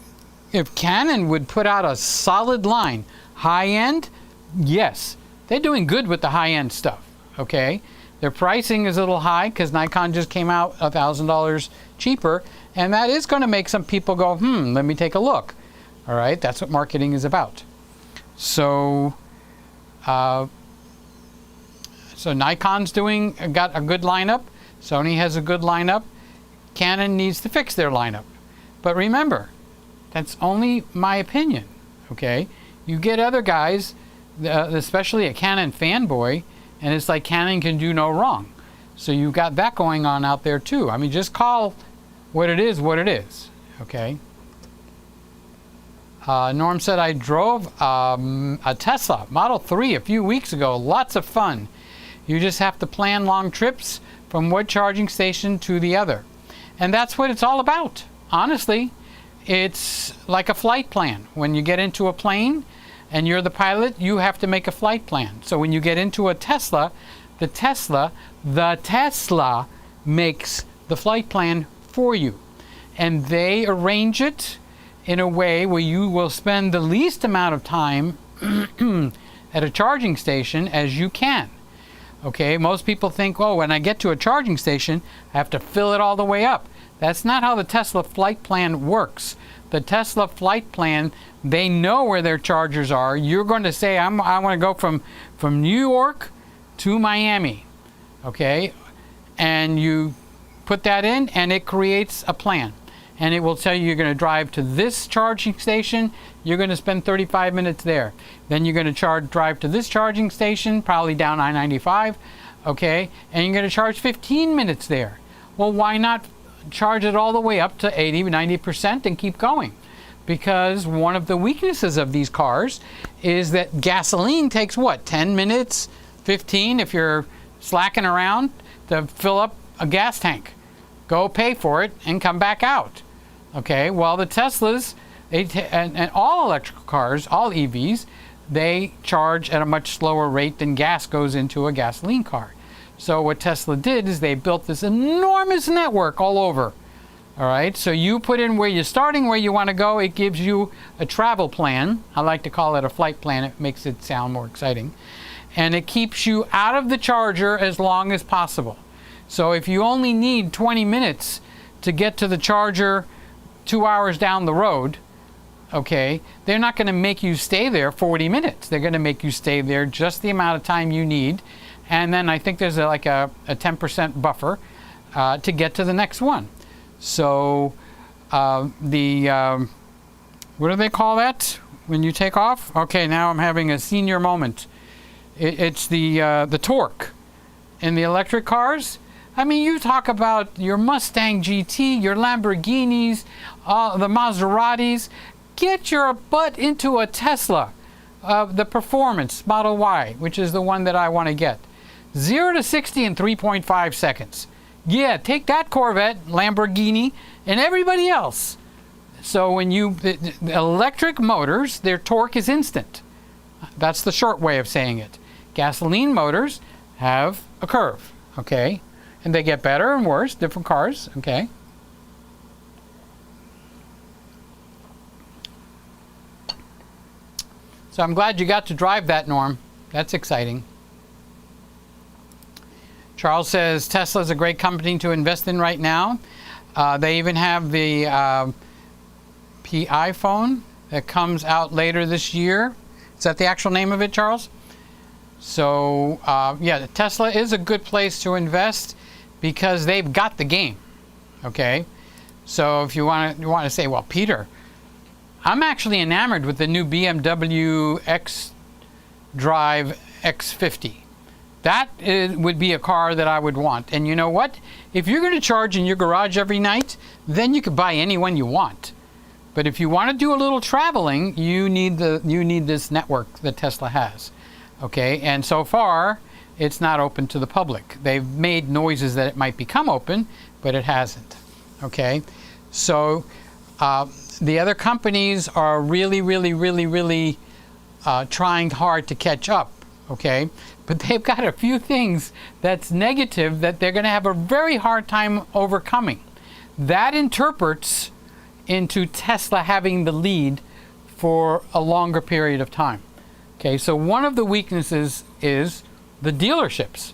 if Canon would put out a solid line, high-end, yes, they're doing good with the high-end stuff, okay? Their pricing is a little high because Nikon just came out $1,000 cheaper, and that is going to make some people go, let me take a look. All right, that's what marketing is about. So, Nikon's got a good lineup. Sony has a good lineup. Canon needs to fix their lineup. But remember, that's only my opinion, okay? You get other guys, especially a Canon fanboy, and it's like Canon can do no wrong. So you've got that going on out there too. I mean, just call what it is, okay? Norm said, I drove a Tesla Model 3 a few weeks ago. Lots of fun. You just have to plan long trips from one charging station to the other. And that's what it's all about. Honestly, it's like a flight plan. When you get into a plane and you're the pilot, you have to make a flight plan. So when you get into a Tesla, the Tesla makes the flight plan for you. And they arrange it in a way where you will spend the least amount of time at a charging station as you can. Okay, most people think, oh, when I get to a charging station, I have to fill it all the way up. That's not how the Tesla flight plan works. the Tesla flight plan, they know where their chargers are. You're going to say, I want to go from New York to Miami, okay? And you put that in, and it creates a plan. And it will tell you you're going to drive to this charging station. You're going to spend 35 minutes there. Then you're going to drive to this charging station, probably down I-95, okay? And you're going to charge 15 minutes there. Well, why not charge it all the way up to 80, 90% and keep going? Because one of the weaknesses of these cars is that gasoline takes what, 10 minutes, 15 if you're slacking around to fill up a gas tank. Go pay for it and come back out. Okay, well, the Teslas, and all electrical cars, all EVs, they charge at a much slower rate than gas goes into a gasoline car. So what Tesla did is they built this enormous network all over. All right, so you put in where you're starting, where you want to go. It gives you a travel plan. I like to call it a flight plan. It makes it sound more exciting. And it keeps you out of the charger as long as possible. So if you only need 20 minutes to get to the charger 2 hours down the road, okay, they're not going to make you stay there 40 minutes. They're going to make you stay there just the amount of time you need. And then I think there's like a 10% buffer to get to the next one. So what do they call that when you take off? Okay, now I'm having a senior moment. It's the torque in the electric cars. I mean, you talk about your Mustang GT, your Lamborghinis, the Maseratis. Get your butt into a Tesla, the Performance Model Y, which is the one that I want to get. 0 to 60 in 3.5 seconds. Yeah, take that Corvette, Lamborghini, and everybody else. So when the electric motors, their torque is instant. That's the short way of saying it. Gasoline motors have a curve, okay? And they get better and worse, different cars, okay? So I'm glad you got to drive that, Norm. That's exciting. Charles says Tesla's a great company to invest in right now. They even have the iPhone that comes out later this year. Is that the actual name of it, Charles? So, yeah, Tesla is a good place to invest because they've got the game, okay? So if you want to say, well, Peter, I'm actually enamored with the new BMW xDrive X50. That would be a car that I would want. And you know what? If you're going to charge in your garage every night, then you could buy any one you want. But if you want to do a little traveling, you need this network that Tesla has. Okay, and so far it's not open to the public. They've made noises that it might become open, but it hasn't. Okay, so the other companies are really trying hard to catch up. Okay, but they've got a few things that's negative that they're going to have a very hard time overcoming. That interprets into Tesla having the lead for a longer period of time. Okay, so one of the weaknesses is the dealerships.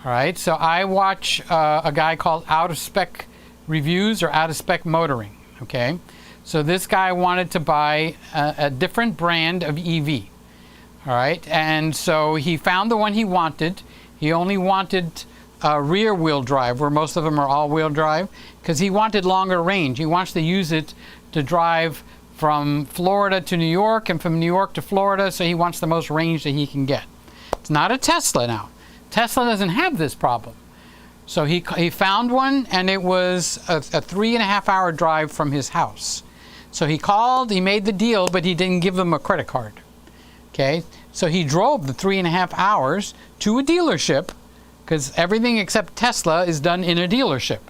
All right, so I watch a guy called Out of Spec Reviews or Out of Spec Motoring. Okay, so this guy wanted to buy a different brand of EV. All right, and so he found the one he wanted. He only wanted rear wheel drive, where most of them are all wheel drive, because he wanted longer range. He wants to use it to drive from Florida to New York and from New York to Florida, so he wants the most range that he can get. It's not a Tesla now. Tesla doesn't have this problem. So he found one, and it was a 3.5 hour drive from his house. So he called, he made the deal, but he didn't give them a credit card. Okay, so he drove the 3.5 hours to a dealership, because everything except Tesla is done in a dealership.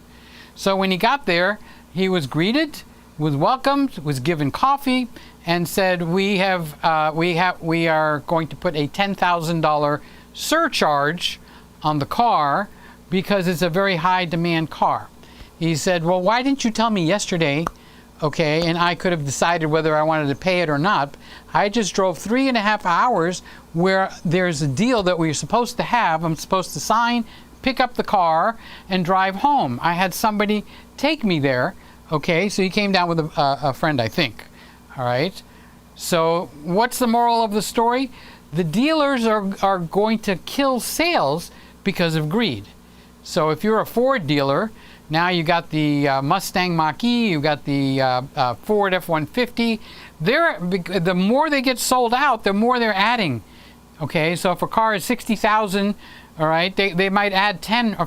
So when he got there, he was greeted, was welcomed, was given coffee, and said, we are going to put a $10,000 surcharge on the car because it's a very high demand car. He said, well, why didn't you tell me yesterday? Okay, and I could have decided whether I wanted to pay it or not. I just drove 3.5 hours where there's a deal that we're supposed to have. I'm supposed to sign, pick up the car, and drive home. I had somebody take me there, Okay, so he came down with a friend, I think. All right. So what's the moral of the story? The dealers are going to kill sales because of greed. So if you're a Ford dealer, now you got the Mustang Mach-E, you got the Ford F-150. The more they get sold out, the more they're adding. Okay, so if a car is $60,000, all right, they might add $10,000 or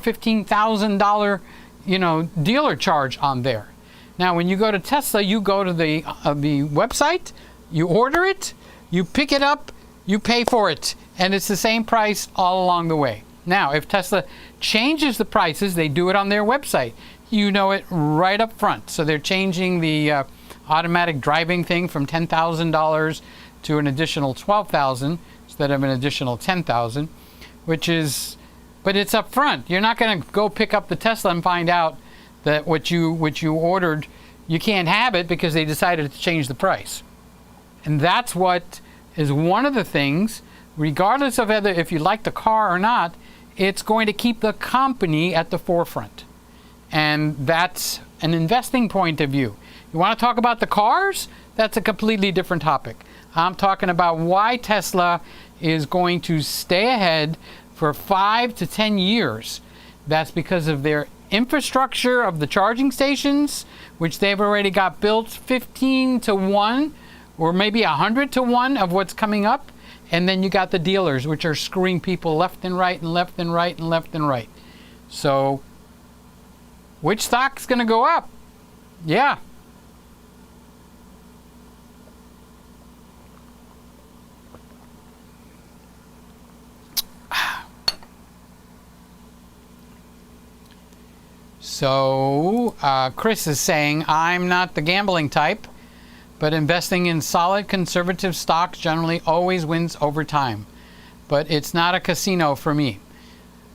$15,000, dealer charge on there. Now, when you go to Tesla, you go to the website, you order it, you pick it up, you pay for it, and it's the same price all along the way. Now, if Tesla changes the prices, they do it on their website. You know it right up front. So they're changing the automatic driving thing from $10,000 to an additional $12,000 instead of an additional $10,000, but it's up front. You're not going to go pick up the Tesla and find out that what you ordered, you can't have it because they decided to change the price. And that's what is one of the things, regardless of whether if you like the car or not, it's going to keep the company at the forefront. And that's an investing point of view. You want to talk about the cars? That's a completely different topic. I'm talking about why Tesla is going to stay ahead for 5 to 10 years. That's because of their infrastructure of the charging stations, which they've already got built 15 to 1 or maybe 100 to 1 of what's coming up. And then you got the dealers, which are screwing people left and right and left and right and left and right. So, which stock's going to go up? Yeah. So, Chris is saying, I'm not the gambling type, but investing in solid conservative stocks generally always wins over time. But it's not a casino for me.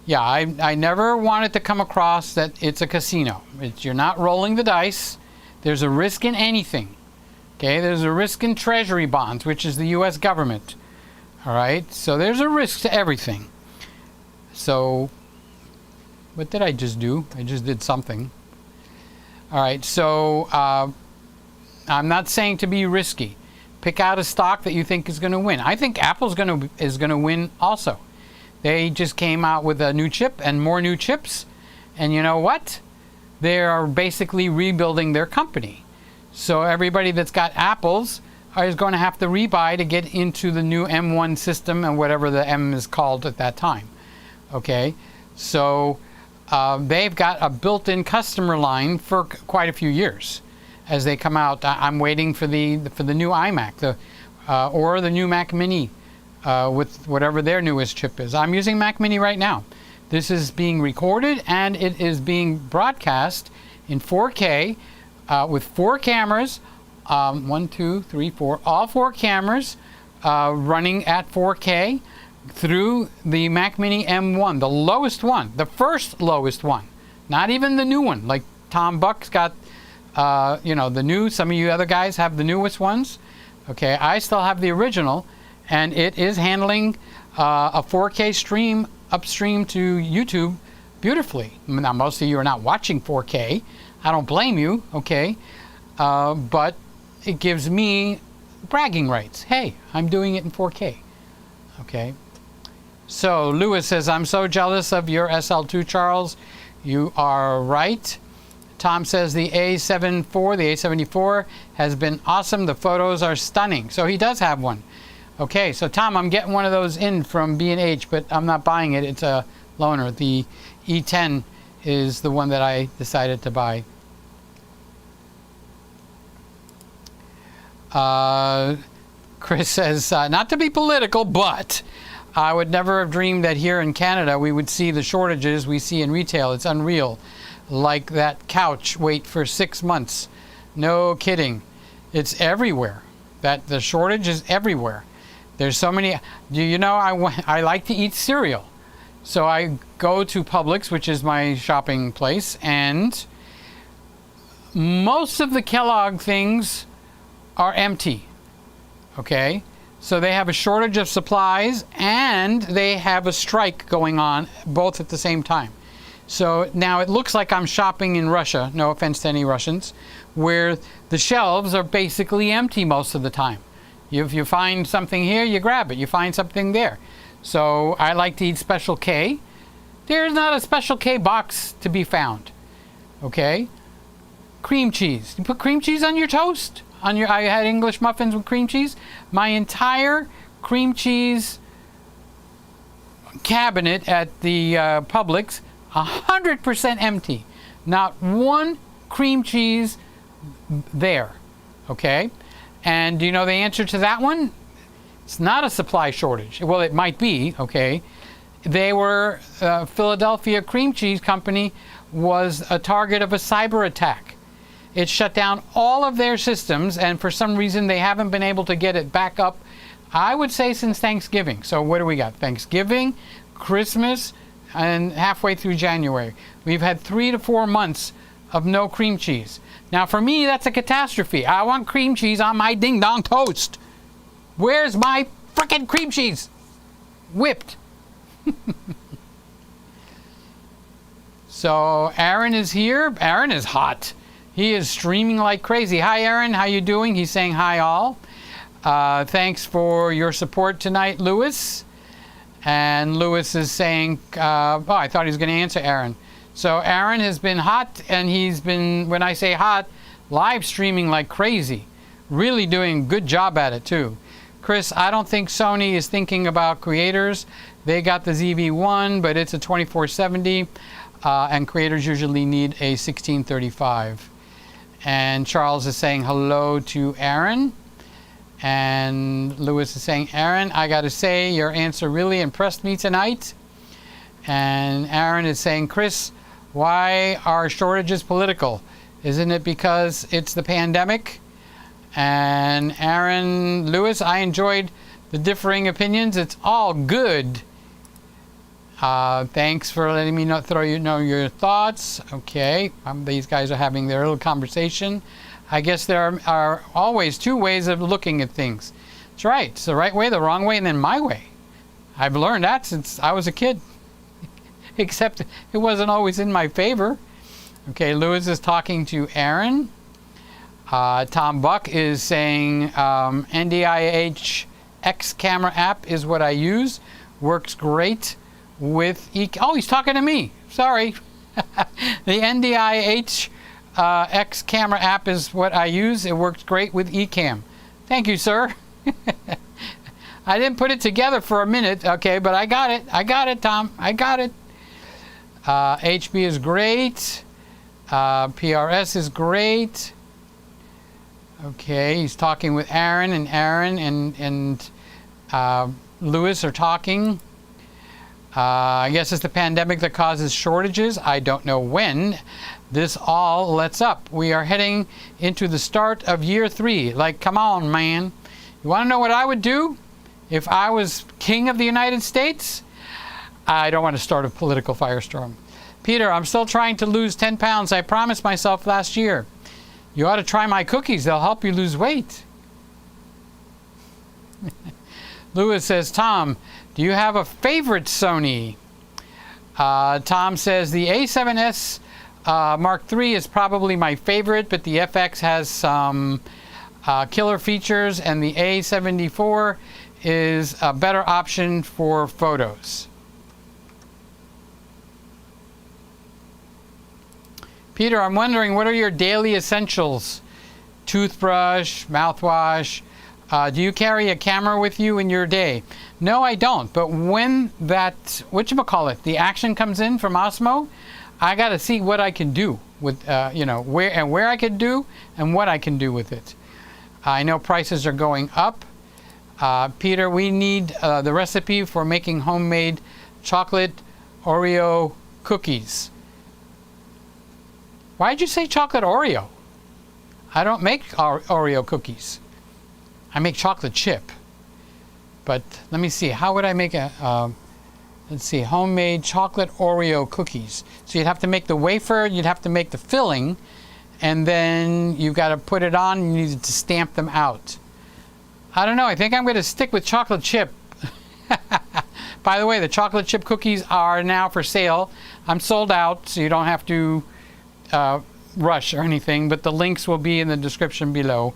Yeah, I never wanted to come across that it's a casino. You're not rolling the dice. There's a risk in anything. Okay, there's a risk in treasury bonds, which is the U.S. government. All right, so there's a risk to everything. So, what did I just do? I just did something. All right, so I'm not saying to be risky. Pick out a stock that you think is going to win. I think Apple's is going to win also. They just came out with a new chip and more new chips. And you know what? They are basically rebuilding their company. So everybody that's got Apples is going to have to rebuy to get into the new M1 system and whatever the M is called at that time. Okay? So they've got a built-in customer line for quite a few years. As they come out, I'm waiting for the new iMac, or the new Mac Mini, with whatever their newest chip is. I'm using Mac Mini right now. This is being recorded and it is being broadcast in 4K with 4 cameras, 1, 2, 3, 4, all 4 cameras running at 4K through the Mac Mini M1, the lowest one, the first lowest one, not even the new one. Like Tom Buck's got. The new, some of you other guys have the newest ones. Okay, I still have the original, and it is handling a 4K stream upstream to YouTube beautifully. Now, most of you are not watching 4K. I don't blame you, okay? But it gives me bragging rights. Hey, I'm doing it in 4K. Okay? So, Lewis says, I'm so jealous of your SL2, Charles. You are right. Tom says the A74, the A74 has been awesome. The photos are stunning. So he does have one. Okay, so Tom, I'm getting one of those in from B&H, but I'm not buying it. It's a loaner. The E10 is the one that I decided to buy. Chris says, not to be political, but I would never have dreamed that here in Canada we would see the shortages we see in retail. It's unreal. Like that couch wait for 6 months. No kidding. It's everywhere. The shortage is everywhere. There's so many. Do you know I like to eat cereal. So I go to Publix, which is my shopping place, and most of the Kellogg things are empty. Okay? So they have a shortage of supplies and they have a strike going on both at the same time. So now it looks like I'm shopping in Russia, no offense to any Russians, where the shelves are basically empty most of the time. If you find something here, you grab it. You find something there. So I like to eat Special K. There's not a Special K box to be found. Okay? Cream cheese. You put cream cheese on your toast? I had English muffins with cream cheese. My entire cream cheese cabinet at the Publix, 100% empty. Not one cream cheese there. Okay? And do you know the answer to that one? It's not a supply shortage. Well, it might be, okay? They were, Philadelphia Cream Cheese Company was a target of a cyber attack. It shut down all of their systems, and for some reason they haven't been able to get it back up, I would say, since Thanksgiving. So what do we got? Thanksgiving, Christmas, and halfway through January. We've had 3 to 4 months of no cream cheese. Now for me, that's a catastrophe. I want cream cheese on my ding-dong toast. Where's my frickin' cream cheese? Whipped. So Aaron is here. Aaron is hot. He is streaming like crazy. Hi Aaron, how you doing? He's saying hi all. Thanks for your support tonight, Lewis. And Lewis is saying, oh, I thought he was going to answer Aaron. So Aaron has been hot, and he's been, when I say hot, live streaming like crazy. Really doing a good job at it too. Chris, I don't think Sony is thinking about creators. They got the ZV1, but it's a 2470, and creators usually need a 1635. And Charles is saying hello to Aaron. And Lewis is saying, Aaron, I got to say, your answer really impressed me tonight. And Aaron is saying, Chris, why are shortages political? Isn't it because it's the pandemic? And Aaron, Lewis, I enjoyed the differing opinions. It's all good. Thanks for letting me know your thoughts. Okay, these guys are having their little conversation. I guess there are always two ways of looking at things. That's right. It's the right way, the wrong way, and then my way. I've learned that since I was a kid. Except it wasn't always in my favor. Okay, Lewis is talking to Aaron. Tom Buck is saying NDIH X camera app is what I use. Works great with oh, he's talking to me. Sorry. The NDIH X camera app is what I use. It works great with Ecamm. Thank you, sir. I didn't put it together for a minute, okay, but I got it. I got it, Tom. I got it. HB is great. PRS is great. Okay, he's talking with Aaron, and Aaron and Lewis are talking. I guess it's the pandemic that causes shortages. I don't know when this all lets up. We are heading into the start of year 3. Like, come on, man. You want to know what I would do if I was king of the United States? I don't want to start a political firestorm. Peter, I'm still trying to lose 10 pounds. I promised myself last year. You ought to try my cookies. They'll help you lose weight. Lewis says, Tom, do you have a favorite Sony? Tom says the A7s Mark III is probably my favorite, but the FX has some killer features, and the A74 is a better option for photos. Peter, I'm wondering, what are your daily essentials? Toothbrush, mouthwash. Do you carry a camera with you in your day? No, I don't. But when that, whatchamacallit, the action comes in from Osmo, I got to see what I can do with, where I can do and what I can do with it. I know prices are going up. Peter, we need the recipe for making homemade chocolate Oreo cookies. Why'd you say chocolate Oreo? I don't make Oreo cookies. I make chocolate chip. But let me see, how would I make a, let's see, homemade chocolate Oreo cookies. So you'd have to make the wafer, you'd have to make the filling, and then you've got to put it on, and you need to stamp them out. I don't know, I think I'm going to stick with chocolate chip. By the way, the chocolate chip cookies are now for sale. I'm sold out, so you don't have to rush or anything, but the links will be in the description below.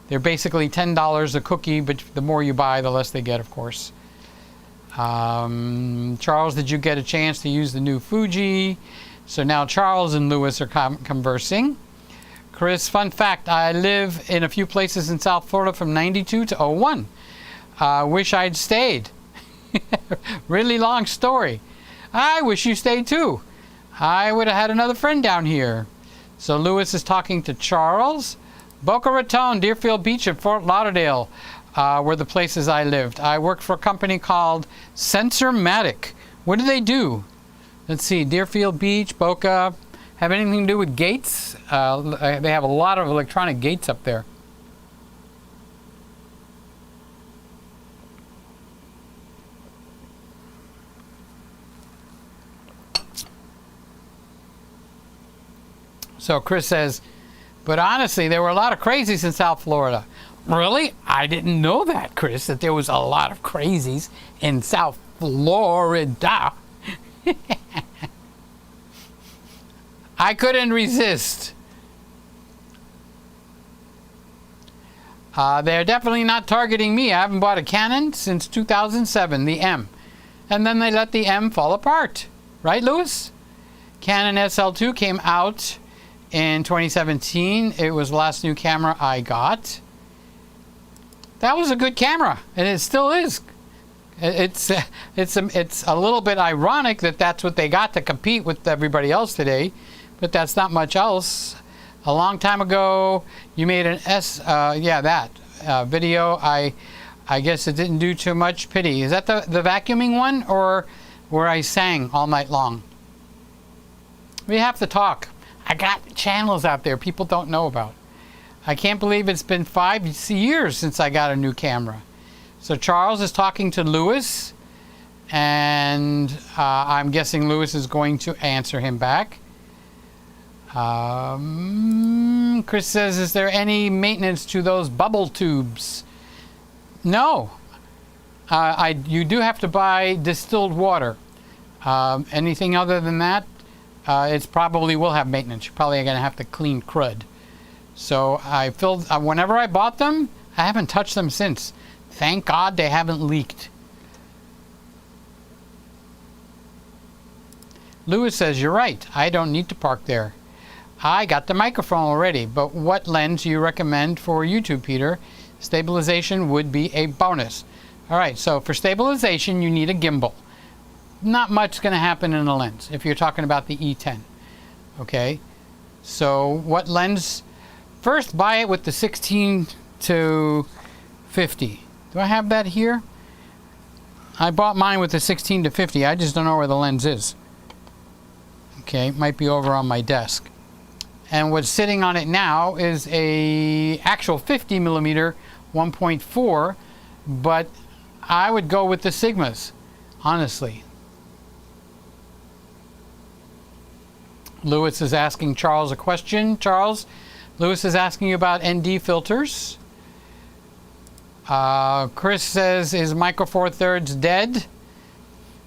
They're basically $10 a cookie, but the more you buy, the less they get, of course. Charles, did you get a chance to use the new Fuji? So now Charles and Lewis are conversing. Chris, fun fact, I live in a few places in South Florida from 92 to 01. Wish I'd stayed. Really long story. I wish you stayed too. I would have had another friend down here. So Lewis is talking to Charles. Boca Raton, Deerfield Beach, and Fort Lauderdale were the places I lived. I worked for a company called Sensormatic. What do they do? Let's see, Deerfield Beach, Boca. Have anything to do with gates? They have a lot of electronic gates up there. So Chris says, but honestly, there were a lot of crazies in South Florida. Really? I didn't know that, Chris, that there was a lot of crazies in South Florida. I couldn't resist. They're definitely not targeting me. I haven't bought a Canon since 2007, the M. And then they let the M fall apart. Right, Lewis? Canon SL2 came out in 2017. It was the last new camera I got. That was a good camera, and it still is. It's a little bit ironic that that's what they got to compete with everybody else today, but that's not much else. A long time ago, you made an video. I guess it didn't do too much. Pity. Is that the vacuuming one, or where I sang all night long? We have to talk. I got channels out there people don't know about. I can't believe it's been 5 years since I got a new camera. So Charles is talking to Lewis, and I'm guessing Lewis is going to answer him back. Chris says, is there any maintenance to those bubble tubes? No. You do have to buy distilled water. Anything other than that, it's probably will have maintenance. You're probably going to have to clean crud. So I filled, whenever I bought them, I haven't touched them since. Thank God they haven't leaked. Lewis says, you're right. I don't need to park there. I got the microphone already, but what lens do you recommend for YouTube, Peter? Stabilization would be a bonus. All right, so for stabilization, you need a gimbal. Not much going to happen in a lens if you're talking about the E10. Okay, so what lens? First, buy it with the 16 to 50. Do I have that here? I bought mine with the 16 to 50. I just don't know where the lens is. Okay, it might be over on my desk. And what's sitting on it now is a actual 50 millimeter 1.4, but I would go with the Sigmas, honestly. Lewis is asking Charles a question. Charles, Lewis is asking you about ND filters. Chris says, is Micro Four Thirds dead?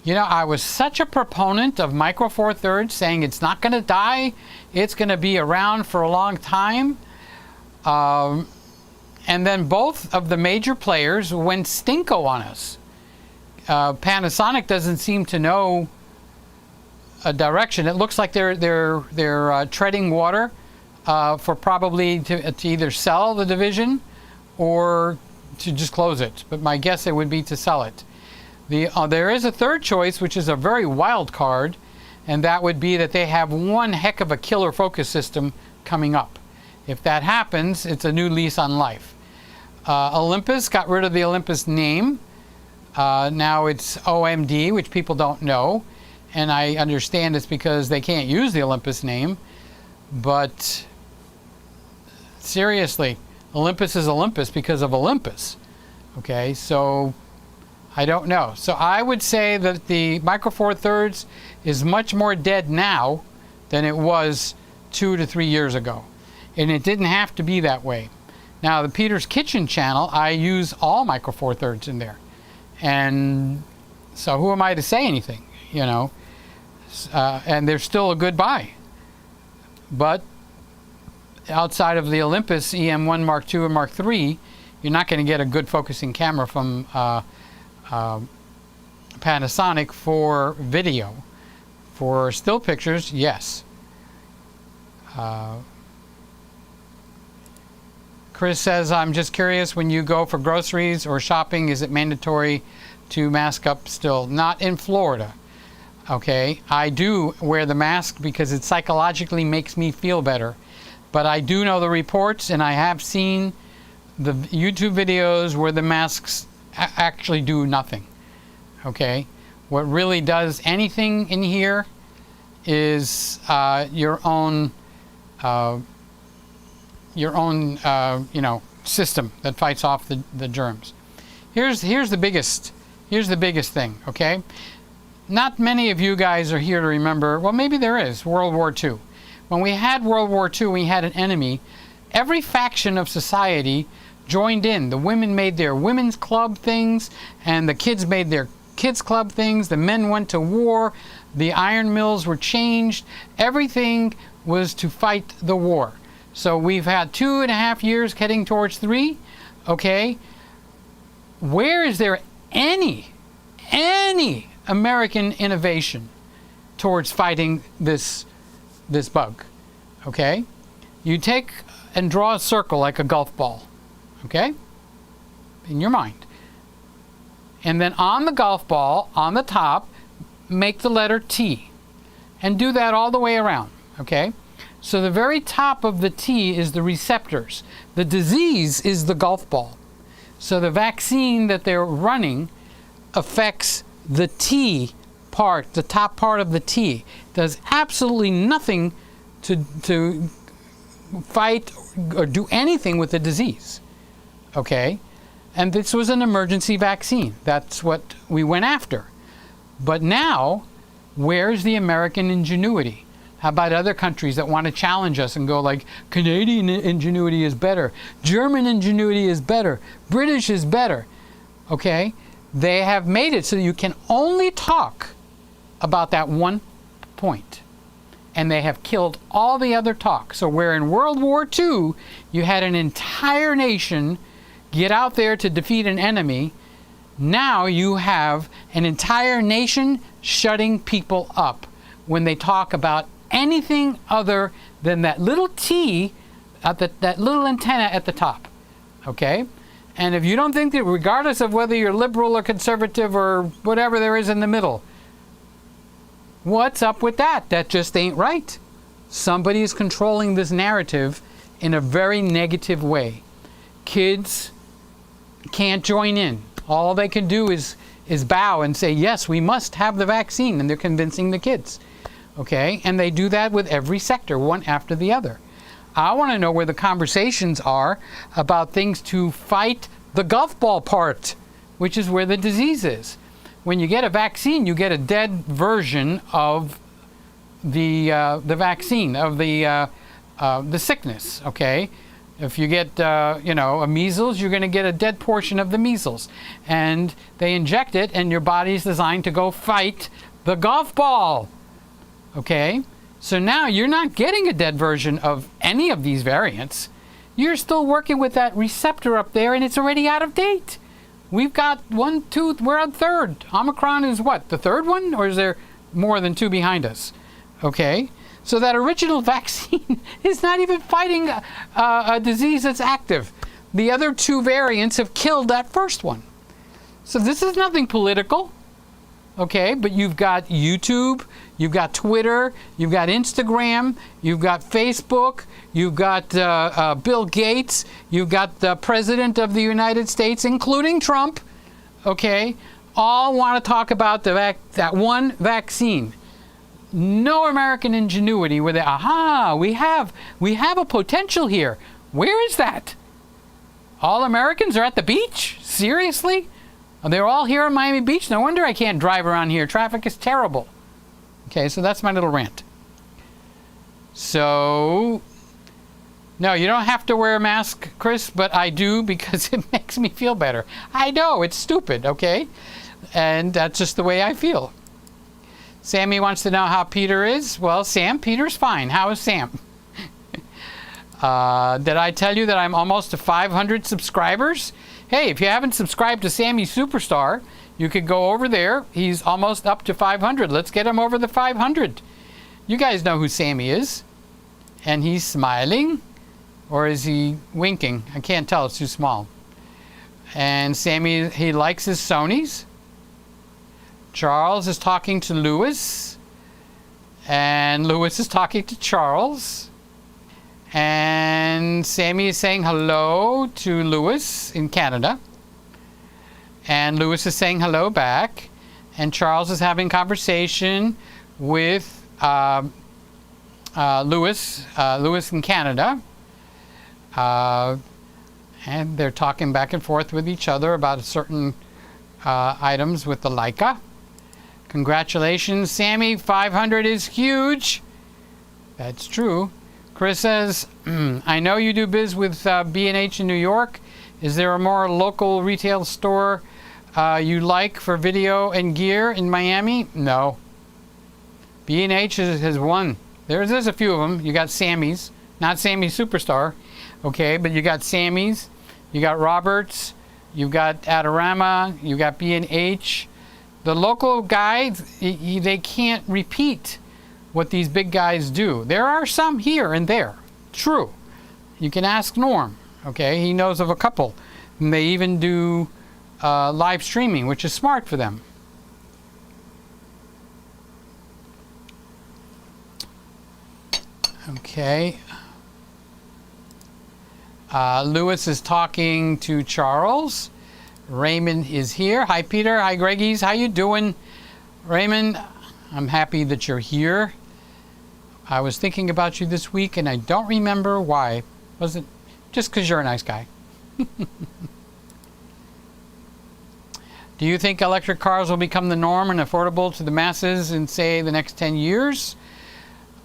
You know, I was such a proponent of Micro Four Thirds, saying it's not going to die. It's going to be around for a long time. And then both of the major players went stinko on us. Panasonic doesn't seem to know a direction. It looks like they're treading water for probably to either sell the division or to just close it. But my guess it would be to sell it. There is a third choice, which is a very wild card, and that would be that they have one heck of a killer focus system coming up. If that happens, it's a new lease on life. Olympus got rid of the Olympus name. Now it's OMD, which people don't know. And I understand it's because they can't use the Olympus name. But seriously, Olympus is Olympus because of Olympus. Okay, so I don't know. So I would say that the Micro Four Thirds is much more dead now than it was 2 to 3 years ago. And it didn't have to be that way. Now, the Peter's Kitchen channel, I use all Micro Four Thirds in there. And So who am I to say anything, you know? And they're still a good buy. But outside of the Olympus EM1 Mark II and Mark III, you're not going to get a good focusing camera from Panasonic for video. For still pictures, yes. Chris says, I'm just curious, when you go for groceries or shopping, is it mandatory to mask up still? Not in Florida. Okay, I do wear the mask because it psychologically makes me feel better. But I do know the reports, and I have seen the YouTube videos where the masks actually do nothing. Okay, what really does anything in here is your own you know, system that fights off the germs. Here's the biggest thing. Okay, not many of you guys are here to remember. Well, maybe there is World War II. When we had World War II, we had an enemy. Every faction of society joined in. The women made their women's club things, and the kids made their kids club things. The men went to war. The iron mills were changed. Everything was to fight the war. So we've had 2.5 years heading towards 3. Okay, where is there any American innovation towards fighting this bug? Okay, you take and draw a circle like a golf ball, okay, in your mind, and then on the golf ball on the top make the letter T, and do that all the way around. Okay, so the very top of the T is the receptors. The disease is the golf ball. So the vaccine that they're running affects the T part, the top part of the T. Does absolutely nothing to fight or do anything with the disease. Okay? And this was an emergency vaccine. That's what we went after. But now, where's the American ingenuity? How about other countries that want to challenge us and go like, Canadian ingenuity is better, German ingenuity is better, British is better? Okay? They have made it so you can only talk about that one point. And they have killed all the other talk. So where in World War II, you had an entire nation get out there to defeat an enemy, now you have an entire nation shutting people up when they talk about anything other than that little T, that little antenna at the top. Okay? And if you don't think that, regardless of whether you're liberal or conservative or whatever there is in the middle, what's up with that? That just ain't right. Somebody is controlling this narrative in a very negative way. Kids can't join in. All they can do is bow and say, yes, we must have the vaccine, and they're convincing the kids. Okay, and they do that with every sector, one after the other. I want to know where the conversations are about things to fight the golf ball part, which is where the disease is. When you get a vaccine, you get a dead version of the vaccine, of the sickness. Okay, if you get you know, a measles, you're going to get a dead portion of the measles, and they inject it, and your body's designed to go fight the golf ball. Okay, so now you're not getting a dead version of any of these variants. You're still working with that receptor up there, and it's already out of date. We've got 1, 2, we're on 3rd. Omicron is what, the 3rd one? Or is there more than 2 behind us? Okay, so that original vaccine is not even fighting a disease that's active. The other 2 variants have killed that first one. So this is nothing political. Okay, but you've got YouTube, you've got Twitter, you've got Instagram, you've got Facebook, you've got Bill Gates, you've got the President of the United States, including Trump, okay, all want to talk about that one vaccine. No American ingenuity where they, aha, we have a potential here. Where is that? All Americans are at the beach? Seriously? They're all here on Miami Beach? No wonder I can't drive around here. Traffic is terrible. Okay, so that's my little rant. So, no, you don't have to wear a mask, Chris, but I do because it makes me feel better. I know, it's stupid, okay? and that's just the way I feel. Sammy wants to know how Peter is. Well, Peter's fine. How is Sam? Did I tell you that I'm almost to 500 subscribers? Hey, if you haven't subscribed to Sammy Superstar, you could go over there. He's almost up to 500. Let's get him over the 500. You guys know who Sammy is. And he's smiling. Or is he winking? I can't tell. It's too small. And Sammy, he likes his Sonys. Charles is talking to Lewis. And Lewis is talking to Charles. And Sammy is saying hello to Lewis in Canada. And Lewis is saying hello back. And Charles is having conversation with Lewis in Canada. And they're talking back and forth with each other about certain items with the Leica. Congratulations, Sammy. 500 is huge. That's true. Chris says, I know you do biz with B&H in New York. Is there a more local retail store you like for video and gear in Miami? No. B&H has one. There's a few of them. You got Sammy's, not Sammy Superstar, okay, but you got Sammy's, you got Roberts, you've got Adorama, you got B&H. The local guys, they can't repeat what these big guys do. There are some here and there. True. You can ask Norm. Okay, he knows of a couple. And they even do live streaming, which is smart for them. Okay. Lewis is talking to Charles. Raymond is here. Hi, Peter. Hi, Greggies. How you doing? Raymond, I'm happy that you're here. I was thinking about you this week, and I don't remember why. Was it just because you're a nice guy? Do you think electric cars will become the norm and affordable to the masses in, say, the next 10 years?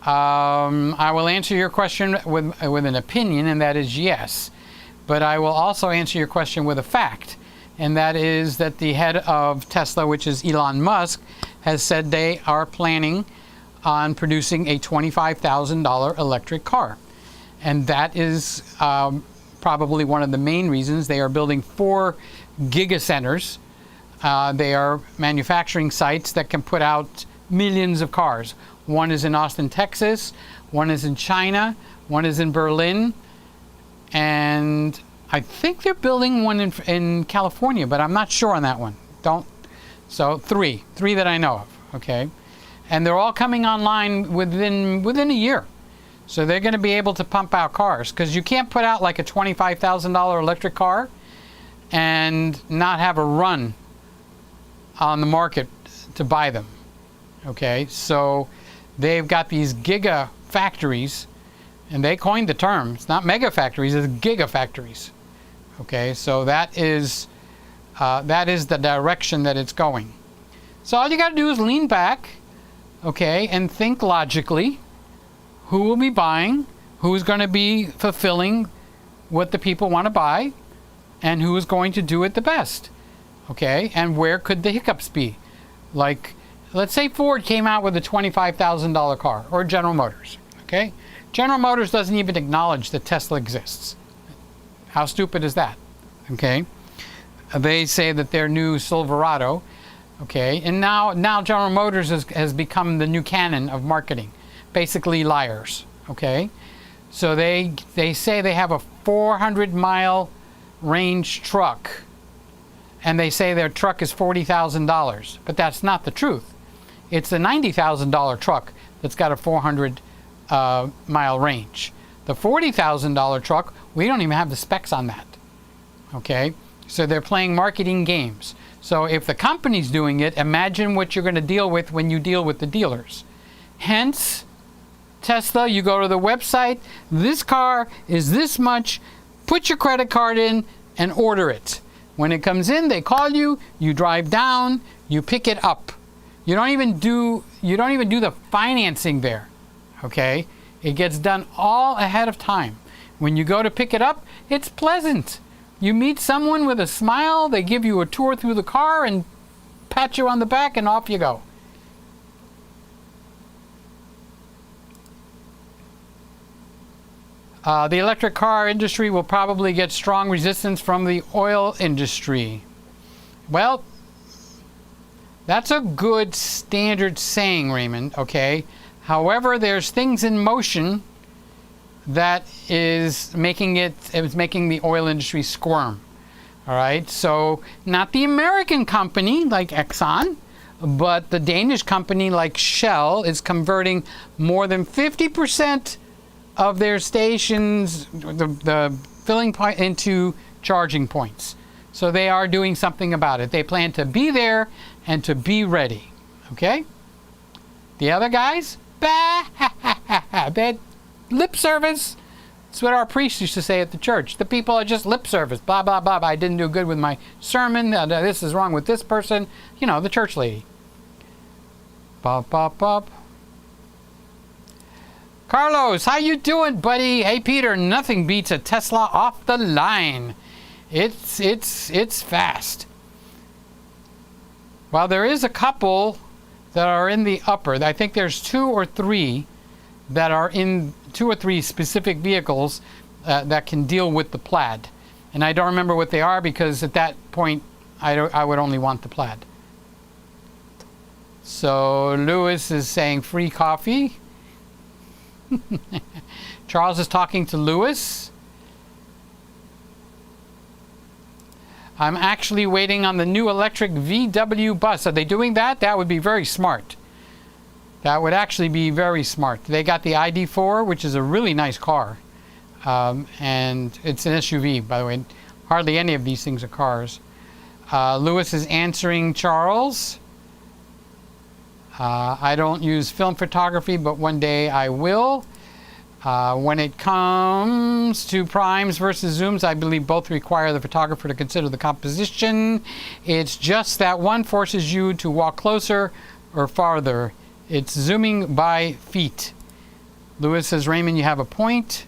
I will answer your question with an opinion, and that is yes. But I will also answer your question with a fact, and that is that the head of Tesla, which is Elon Musk, has said they are planning on producing a $25,000 electric car. And that is probably one of the main reasons. They are building 4 gigacenters. They are manufacturing sites that can put out millions of cars. One is in Austin, Texas. One is in China. One is in Berlin. And I think they're building one in California, but I'm not sure on that one. So 3 that I know of, okay? And they're all coming online within a year. So they're going to be able to pump out cars, because you can't put out like a $25,000 electric car and not have a run on the market to buy them. Okay, so they've got these giga factories, and they coined the term. It's not mega factories, it's giga factories. Okay, so that is the direction that it's going. So all you got to do is lean back, okay, and think logically. Who will be buying? Who's going to be fulfilling what the people want to buy? And who is going to do it the best? Okay, and where could the hiccups be? Like, let's say Ford came out with a $25,000 car, or General Motors, okay? General Motors doesn't even acknowledge that Tesla exists. How stupid is that? Okay, they say that their new Silverado, okay, and now General Motors has become the new Canon of marketing, basically liars, okay? So they say they have a 400-mile range truck, and they say their truck is $40,000, but that's not the truth. It's a $90,000 truck that's got a 400-mile range. The $40,000 truck, we don't even have the specs on that, okay? So they're playing marketing games. So if the company's doing it, imagine what you're going to deal with when you deal with the dealers. Hence, Tesla, you go to the website, this car is this much, put your credit card in and order it. When it comes in, they call you, you drive down, you pick it up. You don't even do the financing there, okay? It gets done all ahead of time. When you go to pick it up, it's pleasant. You meet someone with a smile, they give you a tour through the car, and pat you on the back, and off you go. The electric car industry will probably get strong resistance from the oil industry. Well, that's a good standard saying, Raymond, okay? However, there's things in motion that is making the oil industry squirm. All right, so not the American company like Exxon, but the Danish company like Shell is converting more than 50% of their stations, the filling point, into charging points. So they are doing something about it. They plan to be there and to be ready. Okay? The other guys, bad lip service. That's what our priests used to say at the church. The people are just lip service. Blah, blah, blah. I didn't do good with my sermon. This is wrong with this person. You know, the church lady. Bop, bop, bop. Carlos, how you doing, buddy? Hey, Peter, nothing beats a Tesla off the line. It's fast. Well, there is a couple that are in the upper. I think there's 2 or 3 that are in 2 or 3 specific vehicles that can deal with the plaid. And I don't remember what they are because at that point I would only want the plaid. So Lewis is saying free coffee. Charles is talking to Lewis. I'm actually waiting on the new electric VW bus. Are they doing that? That would be very smart. That would actually be very smart. They got the ID4, which is a really nice car. And it's an SUV, by the way. Hardly any of these things are cars. Lewis is answering Charles. I don't use film photography, but one day I will. When it comes to primes versus zooms, I believe both require the photographer to consider the composition. It's just that one forces you to walk closer or farther. It's zooming by feet. Lewis says, Raymond, you have a point.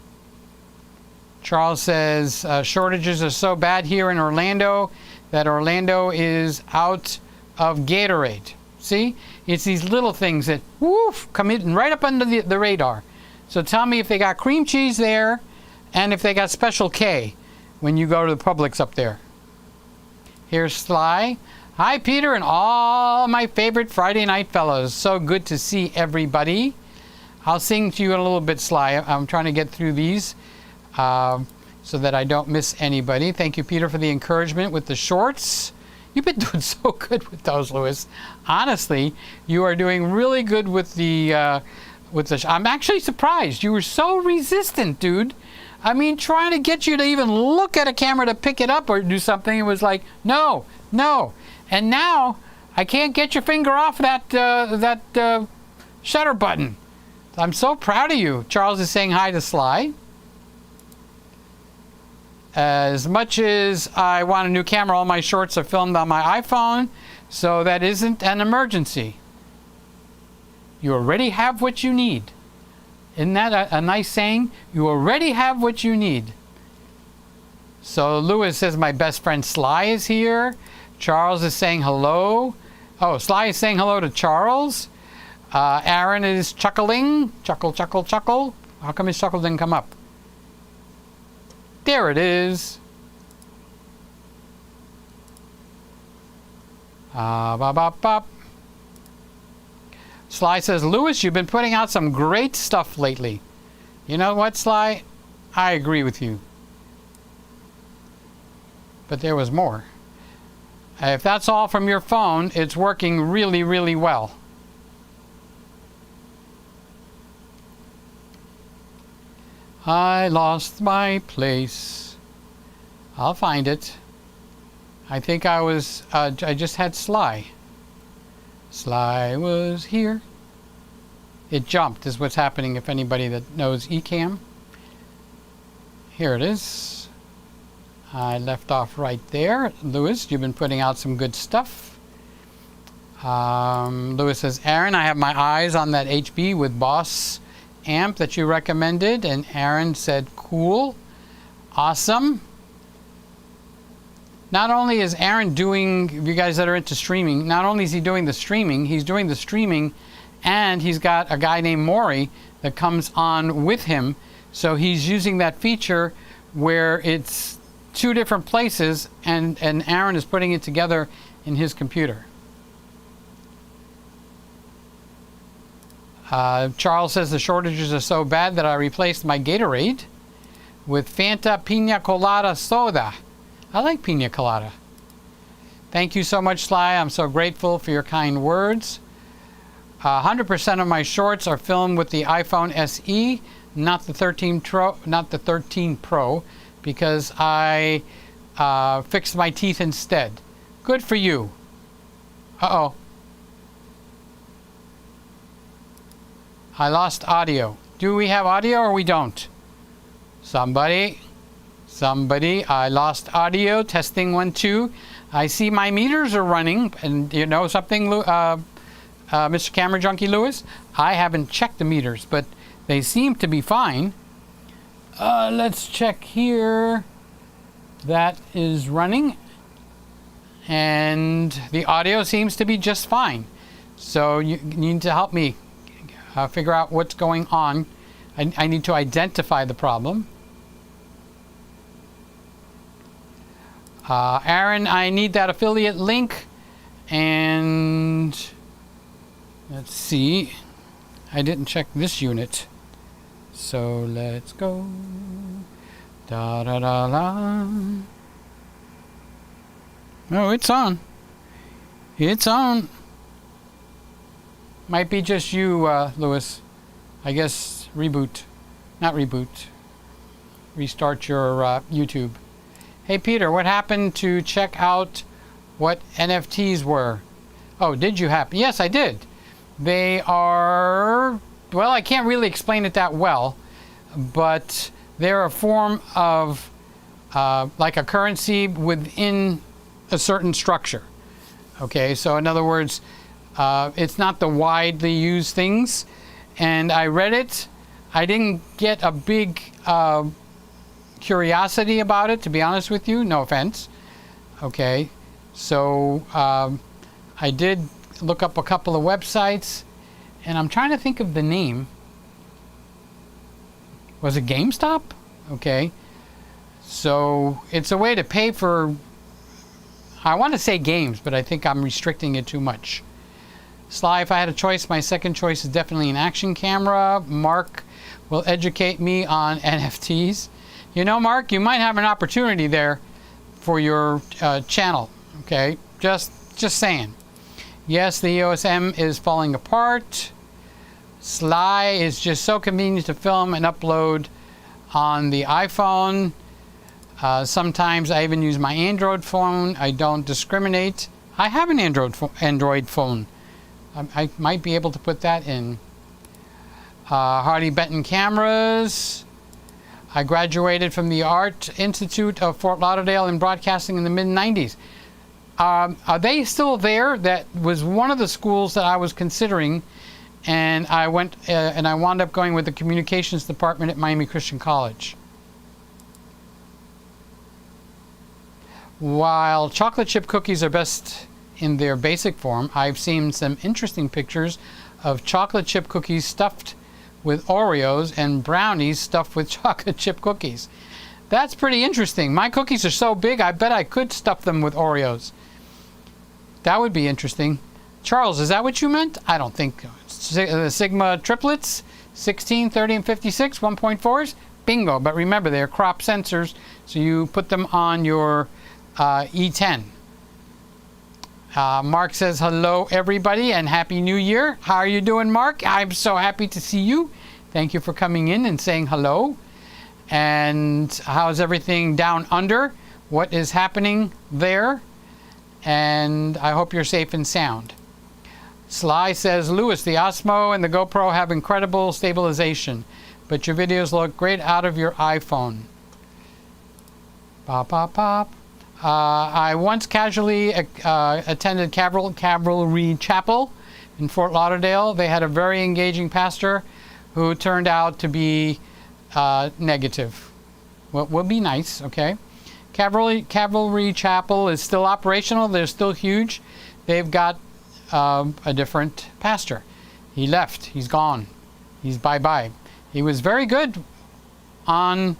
Charles says, shortages are so bad here in Orlando that Orlando is out of Gatorade. See? It's these little things that, woof, come in right up under the radar. So tell me if they got cream cheese there and if they got Special K when you go to the Publix up there. Here's Sly. Hi, Peter, and all my favorite Friday night fellows. So good to see everybody. I'll sing to you in a little bit, Sly. I'm trying to get through these so that I don't miss anybody. Thank you, Peter, for the encouragement with the shorts. You've been doing so good with those, Lewis. Honestly, you are doing really good with the... I'm actually surprised. You were so resistant, dude. I mean, trying to get you to even look at a camera to pick it up or do something, it was like, no, no. And now, I can't get your finger off that shutter button. I'm so proud of you. Charles is saying hi to Sly. As much as I want a new camera, all my shorts are filmed on my iPhone, so that isn't an emergency. You already have what you need. Isn't that a nice saying? You already have what you need. So Lewis says my best friend Sly is here. Charles is saying hello. Oh, Sly is saying hello to Charles. Aaron is chuckling. Chuckle, chuckle, chuckle. How come his chuckle didn't come up? There it is. Bop, bop, bop. Sly says, Lewis, you've been putting out some great stuff lately. You know what, Sly? I agree with you. But there was more. If that's all from your phone, it's working really, really well. I lost my place. I'll find it. I think I just had Sly. Sly was here. It jumped is what's happening if anybody that knows Ecamm. Here it is. I left off right there. Lewis, you've been putting out some good stuff. Lewis says, Aaron, I have my eyes on that HB with Boss amp that you recommended. And Aaron said, cool. Awesome. not only is Aaron doing, you guys that are into streaming, not only is he doing the streaming, he's doing the streaming, and he's got a guy named Maury that comes on with him. So he's using that feature where it's two different places, and Aaron is putting it together in his computer. Charles says the shortages are so bad that I replaced my Gatorade with Fanta Pina Colada soda. I like Pina Colada. Thank you so much, Sly. I'm so grateful for your kind words. 100% of my shorts are filmed with the iPhone SE, not the 13 Pro, because I fixed my teeth instead. Good for you. Uh-oh. I lost audio. Do we have audio or we don't? Somebody, I lost audio. Testing 1, 2. I see my meters are running, and you know something, Mr. Camera Junkie Lewis? I haven't checked the meters, but they seem to be fine. Let's check here. That is running, and the audio seems to be just fine. So you need to help me figure out what's going on. I need to identify the problem. Aaron, I need that affiliate link, and let's see. I didn't check this unit, so let's go. Da da da da. Oh, it's on. It's on. Might be just you, Lewis. I guess reboot. Not reboot. Restart your YouTube. Hey, Peter, what happened to check out what NFTs were? Oh, did you happen? Yes, I did. They are, well, I can't really explain it that well, but they're a form of like a currency within a certain structure. Okay, so in other words, it's not the widely used things, and I read it. I didn't get a big curiosity about it, to be honest with you. No offense. Okay, so I did look up a couple of websites, and I'm trying to think of the name. Was it GameStop? Okay, so it's a way to pay for, I want to say games, but I think I'm restricting it too much. Sly, if I had a choice, my second choice is definitely an action camera. Mark will educate me on NFTs. You know, Mark, you might have an opportunity there for your channel. Okay, just saying. Yes, the EOS M is falling apart. Sly is just so convenient to film and upload on the iPhone. Sometimes I even use my Android phone. I don't discriminate. I have an Android phone. I might be able to put that in. Hardy Benton cameras. I graduated from the Art Institute of Fort Lauderdale in broadcasting in the mid-90s. Are they still there? That was one of the schools that I was considering, and I went and I wound up going with the communications department at Miami Christian College. While chocolate chip cookies are best in their basic form, I've seen some interesting pictures of chocolate chip cookies stuffed with Oreos and brownies stuffed with chocolate chip cookies. That's pretty interesting. My cookies are so big, I bet I could stuff them with Oreos. That would be interesting. Charles, is that what you meant? I don't think. Sigma triplets, 16, 30, and 56, 1.4s? Bingo. But remember, they're crop sensors, so you put them on your E10. Mark says, hello, everybody, and Happy New Year. How are you doing, Mark? I'm so happy to see you. Thank you for coming in and saying hello. And how's everything down under? What is happening there? And I hope you're safe and sound. Sly says, Lewis, the Osmo and the GoPro have incredible stabilization, but your videos look great out of your iPhone. Pop, pop, pop. I once casually attended Cavalry Chapel in Fort Lauderdale. They had a very engaging pastor who turned out to be negative. Well, will be nice, okay? Cavalry Chapel is still operational. They're still huge. They've got a different pastor. He left. He's gone. He's bye-bye. He was very good on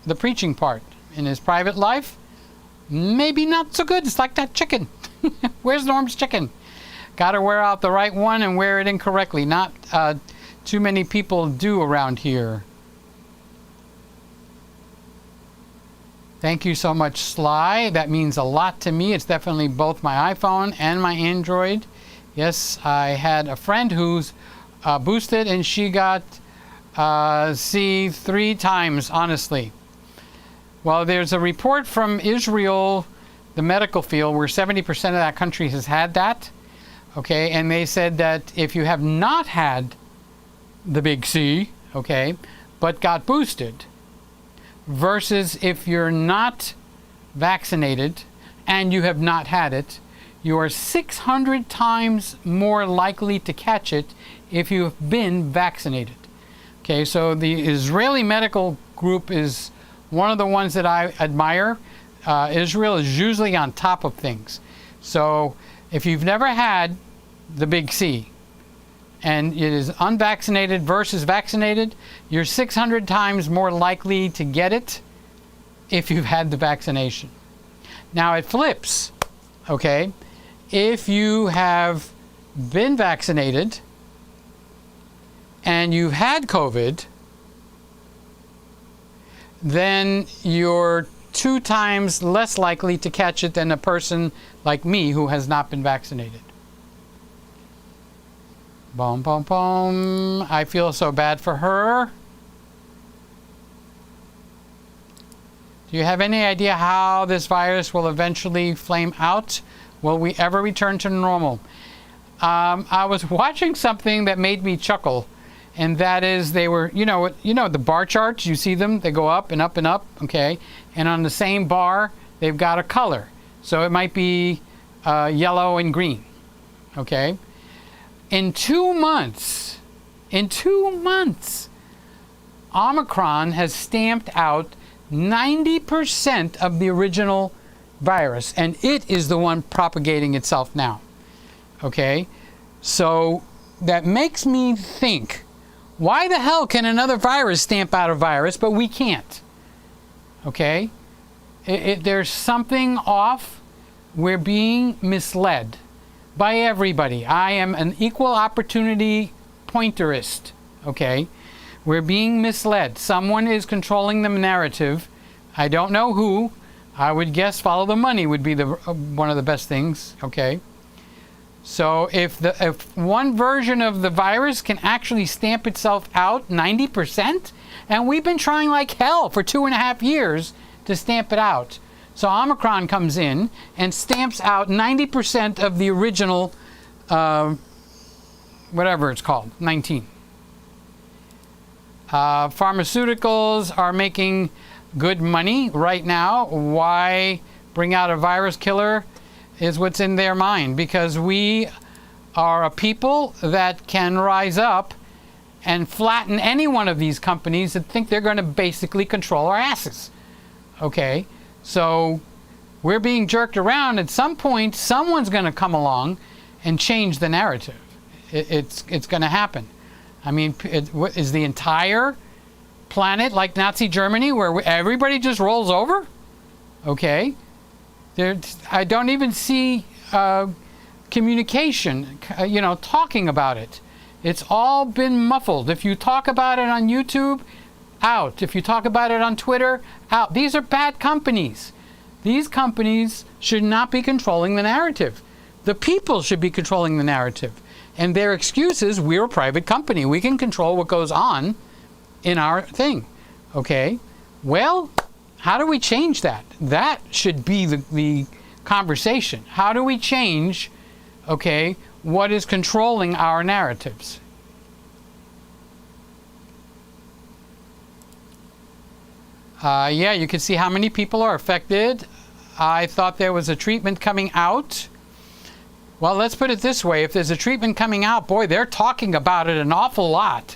the preaching part. In his private life, maybe not so good. It's like that chicken. Where's Norm's chicken? Got to wear out the right one and wear it incorrectly. Not too many people do around here. Thank you so much, Sly. That means a lot to me. It's definitely both my iPhone and my Android. Yes, I had a friend who's boosted and she got C 3 times, honestly. Well, there's a report from Israel, the medical field, where 70% of that country has had that. Okay, and they said that if you have not had the big C, okay, but got boosted, versus if you're not vaccinated and you have not had it, you are 600 times more likely to catch it if you've been vaccinated. Okay, so the Israeli medical group is one of the ones that I admire. Israel is usually on top of things. So if you've never had the big C and it is unvaccinated versus vaccinated, you're 600 times more likely to get it if you've had the vaccination. Now it flips, okay? If you have been vaccinated and you've had COVID, then you're 2 times less likely to catch it than a person like me who has not been vaccinated. Boom, boom, boom. I feel so bad for her. Do you have any idea how this virus will eventually flame out? Will we ever return to normal? I was watching something that made me chuckle, and that is they were, you know the bar charts, you see them, they go up and up and up, okay? And on the same bar, they've got a color. So it might be yellow and green, okay? In 2 months, Omicron has stamped out 90% of the original virus, and it is the one propagating itself now, okay? So that makes me think, why the hell can another virus stamp out a virus, but we can't? Okay? There's something off. We're being misled by everybody. I am an equal opportunity pointerist, okay? We're being misled. Someone is controlling the narrative. I don't know who. I would guess follow the money would be one of the best things, okay? So if one version of the virus can actually stamp itself out 90%, and we've been trying like hell for 2.5 years to stamp it out. So Omicron comes in and stamps out 90% of the original, whatever it's called, 19. Pharmaceuticals are making good money right now. Why bring out a virus killer is what's in their mind, because we are a people that can rise up and flatten any one of these companies that think they're going to basically control our asses. Okay? So we're being jerked around. At some point, someone's going to come along and change the narrative. It's going to happen. I mean, is the entire planet like Nazi Germany where everybody just rolls over? Okay. I don't even see communication, talking about it. It's all been muffled. If you talk about it on YouTube, out. If you talk about it on Twitter, out. These are bad companies. These companies should not be controlling the narrative. The people should be controlling the narrative. And their excuse is, we're a private company. We can control what goes on in our thing. Okay? Well, how do we change that? That should be the conversation. How do we change, okay, what is controlling our narratives? Yeah, you can see how many people are affected. I thought there was a treatment coming out. Well, let's put it this way. If there's a treatment coming out, boy, they're talking about it an awful lot.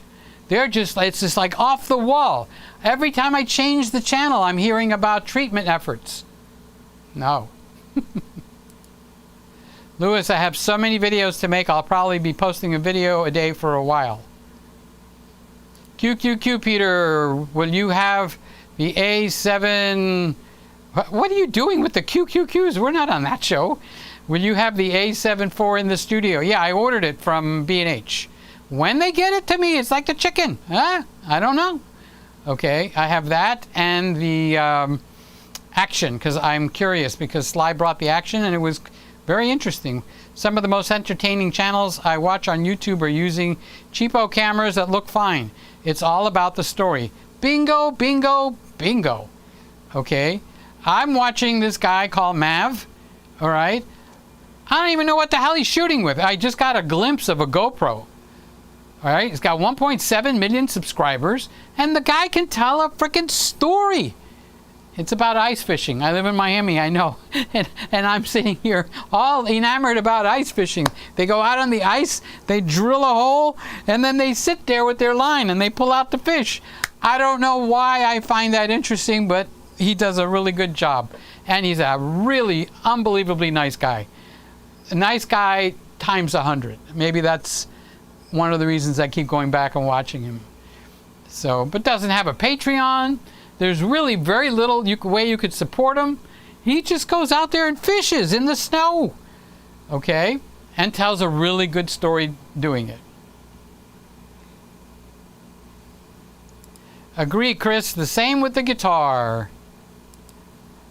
They're just, it's just like off the wall. Every time I change the channel, I'm hearing about treatment efforts. No. Lewis, I have so many videos to make, I'll probably be posting a video a day for a while. QQQ, Peter, will you have the A7... What are you doing with the QQQs? We're not on that show. Will you have the A7 IV in the studio? Yeah, I ordered it from B&H. When they get it to me, it's like the chicken. Huh? I don't know. Okay, I have that and the Action, because I'm curious, because Sly brought the Action and it was very interesting. Some of the most entertaining channels I watch on YouTube are using cheapo cameras that look fine. It's all about the story. Bingo, bingo, bingo. Okay? I'm watching this guy called Mav, all right? I don't even know what the hell he's shooting with. I just got a glimpse of a GoPro, all right? He's got 1.7 million subscribers, and the guy can tell a freaking story. It's about ice fishing. I live in Miami, I know. And I'm sitting here all enamored about ice fishing. They go out on the ice, they drill a hole, and then they sit there with their line and they pull out the fish. I don't know why I find that interesting, but he does a really good job. And he's a really unbelievably nice guy. A nice guy times 100. Maybe that's one of the reasons I keep going back and watching him. So, but doesn't have a Patreon. There's really very little way you could support him. He just goes out there and fishes in the snow. Okay? And tells a really good story doing it. Agree, Chris. The same with the guitar.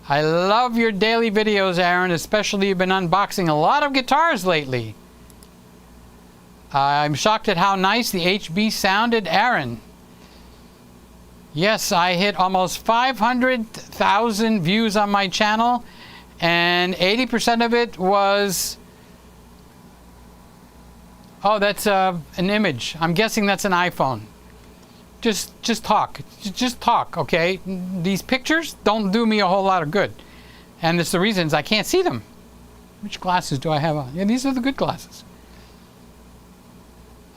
I love your daily videos, Aaron. Especially you've been unboxing a lot of guitars lately. I'm shocked at how nice the HB sounded, Aaron. Yes, I hit almost 500,000 views on my channel, and 80% of it was... Oh, that's an image. I'm guessing that's an iPhone. Just talk. Just talk, okay? These pictures don't do me a whole lot of good. And it's the reasons I can't see them. Which glasses do I have on? Yeah, these are the good glasses.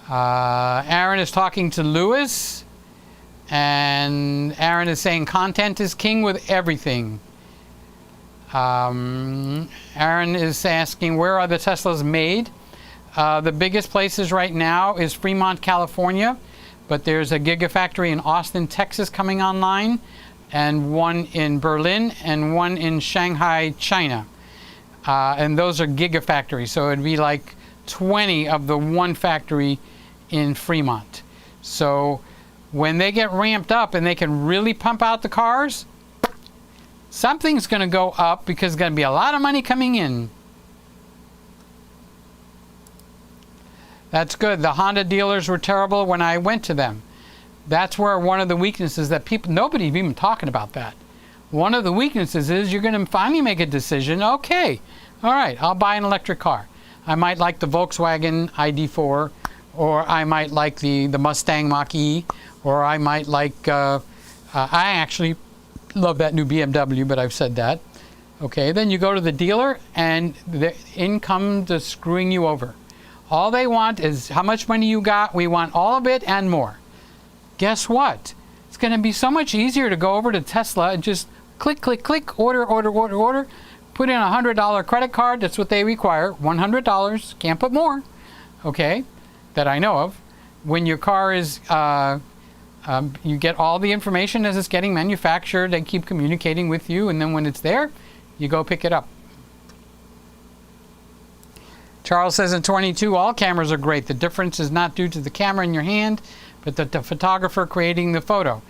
Aaron is talking to Lewis. And Aaron is saying content is king with everything. Aaron is asking, where are the Teslas made? The biggest places right now is Fremont, California. But there's a gigafactory in Austin, Texas coming online, and one in Berlin, and one in Shanghai, China. And those are gigafactories, so it'd be like 20 of the one factory in Fremont. So when they get ramped up and they can really pump out the cars, something's going to go up because there's going to be a lot of money coming in. That's good. The Honda dealers were terrible when I went to them. That's where one of the weaknesses that people, nobody's even talking about that. One of the weaknesses is you're going to finally make a decision. Okay, all right, I'll buy an electric car. I might like the Volkswagen ID4, or I might like the Mustang Mach-E, or I might like, I actually love that new BMW, but I've said that. Okay, then you go to the dealer and in comes the screwing you over. All they want is how much money you got. We want all of it and more. Guess what? It's going to be so much easier to go over to Tesla and just click, click, click, order, order, order, order. Put in a $100 credit card. That's what they require. $100. Can't put more. Okay, that I know of. When your car is, you get all the information as it's getting manufactured. They keep communicating with you, and then when it's there, you go pick it up. Charles says in 22, all cameras are great. The difference is not due to the camera in your hand, but the photographer creating the photo.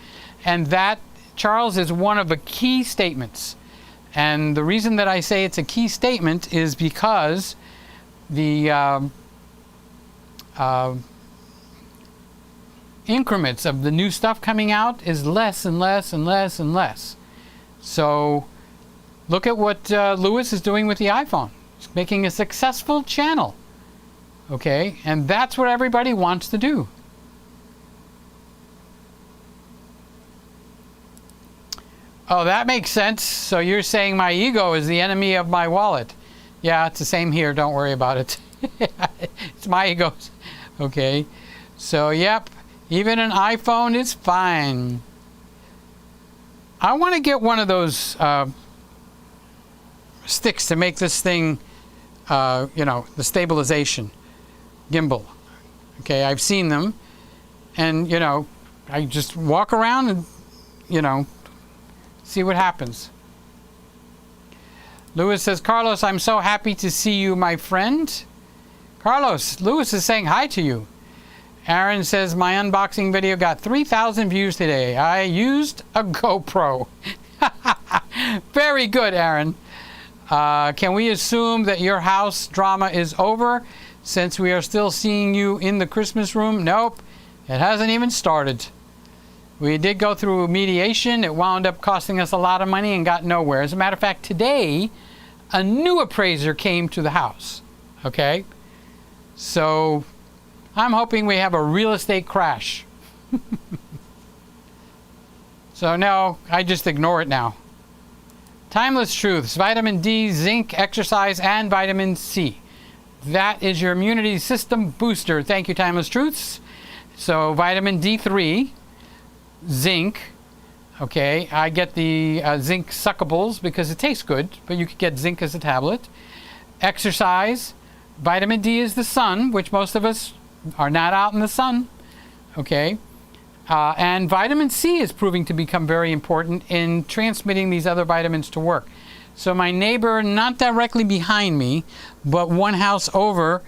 And that, Charles, is one of the key statements. And the reason that I say it's a key statement is because the increments of the new stuff coming out is less and less and less and less. So look at what Lewis is doing with the iPhone. He's making a successful channel. Okay, and that's what everybody wants to do. Oh, that makes sense. So you're saying my ego is the enemy of my wallet. Yeah, it's the same here. Don't worry about it. It's my ego. Okay. So, yep. Even an iPhone is fine. I want to get one of those sticks to make this thing, you know, the stabilization gimbal. Okay, I've seen them, and you know, I just walk around and, you know, see what happens. Lewis says, Carlos, I'm so happy to see you, my friend. Carlos, Lewis is saying hi to you. Aaron says, my unboxing video got 3,000 views today. I used a GoPro. Very good, Aaron. Can we assume that your house drama is over since we are still seeing you in the Christmas room? Nope, it hasn't even started. We did go through mediation. It wound up costing us a lot of money and got nowhere. As a matter of fact, today, a new appraiser came to the house. Okay? So, I'm hoping we have a real estate crash. So, no, I just ignore it now. Timeless Truths, vitamin D, zinc, exercise, and vitamin C. That is your immunity system booster. Thank you, Timeless Truths. So, vitamin D3, zinc. Okay, I get the zinc suckables because it tastes good, but you could get zinc as a tablet. Exercise, vitamin D is the sun, which most of us are not out in the sun. Okay, and vitamin C is proving to become very important in transmitting these other vitamins to work. So my neighbor, not directly behind me, but one house over,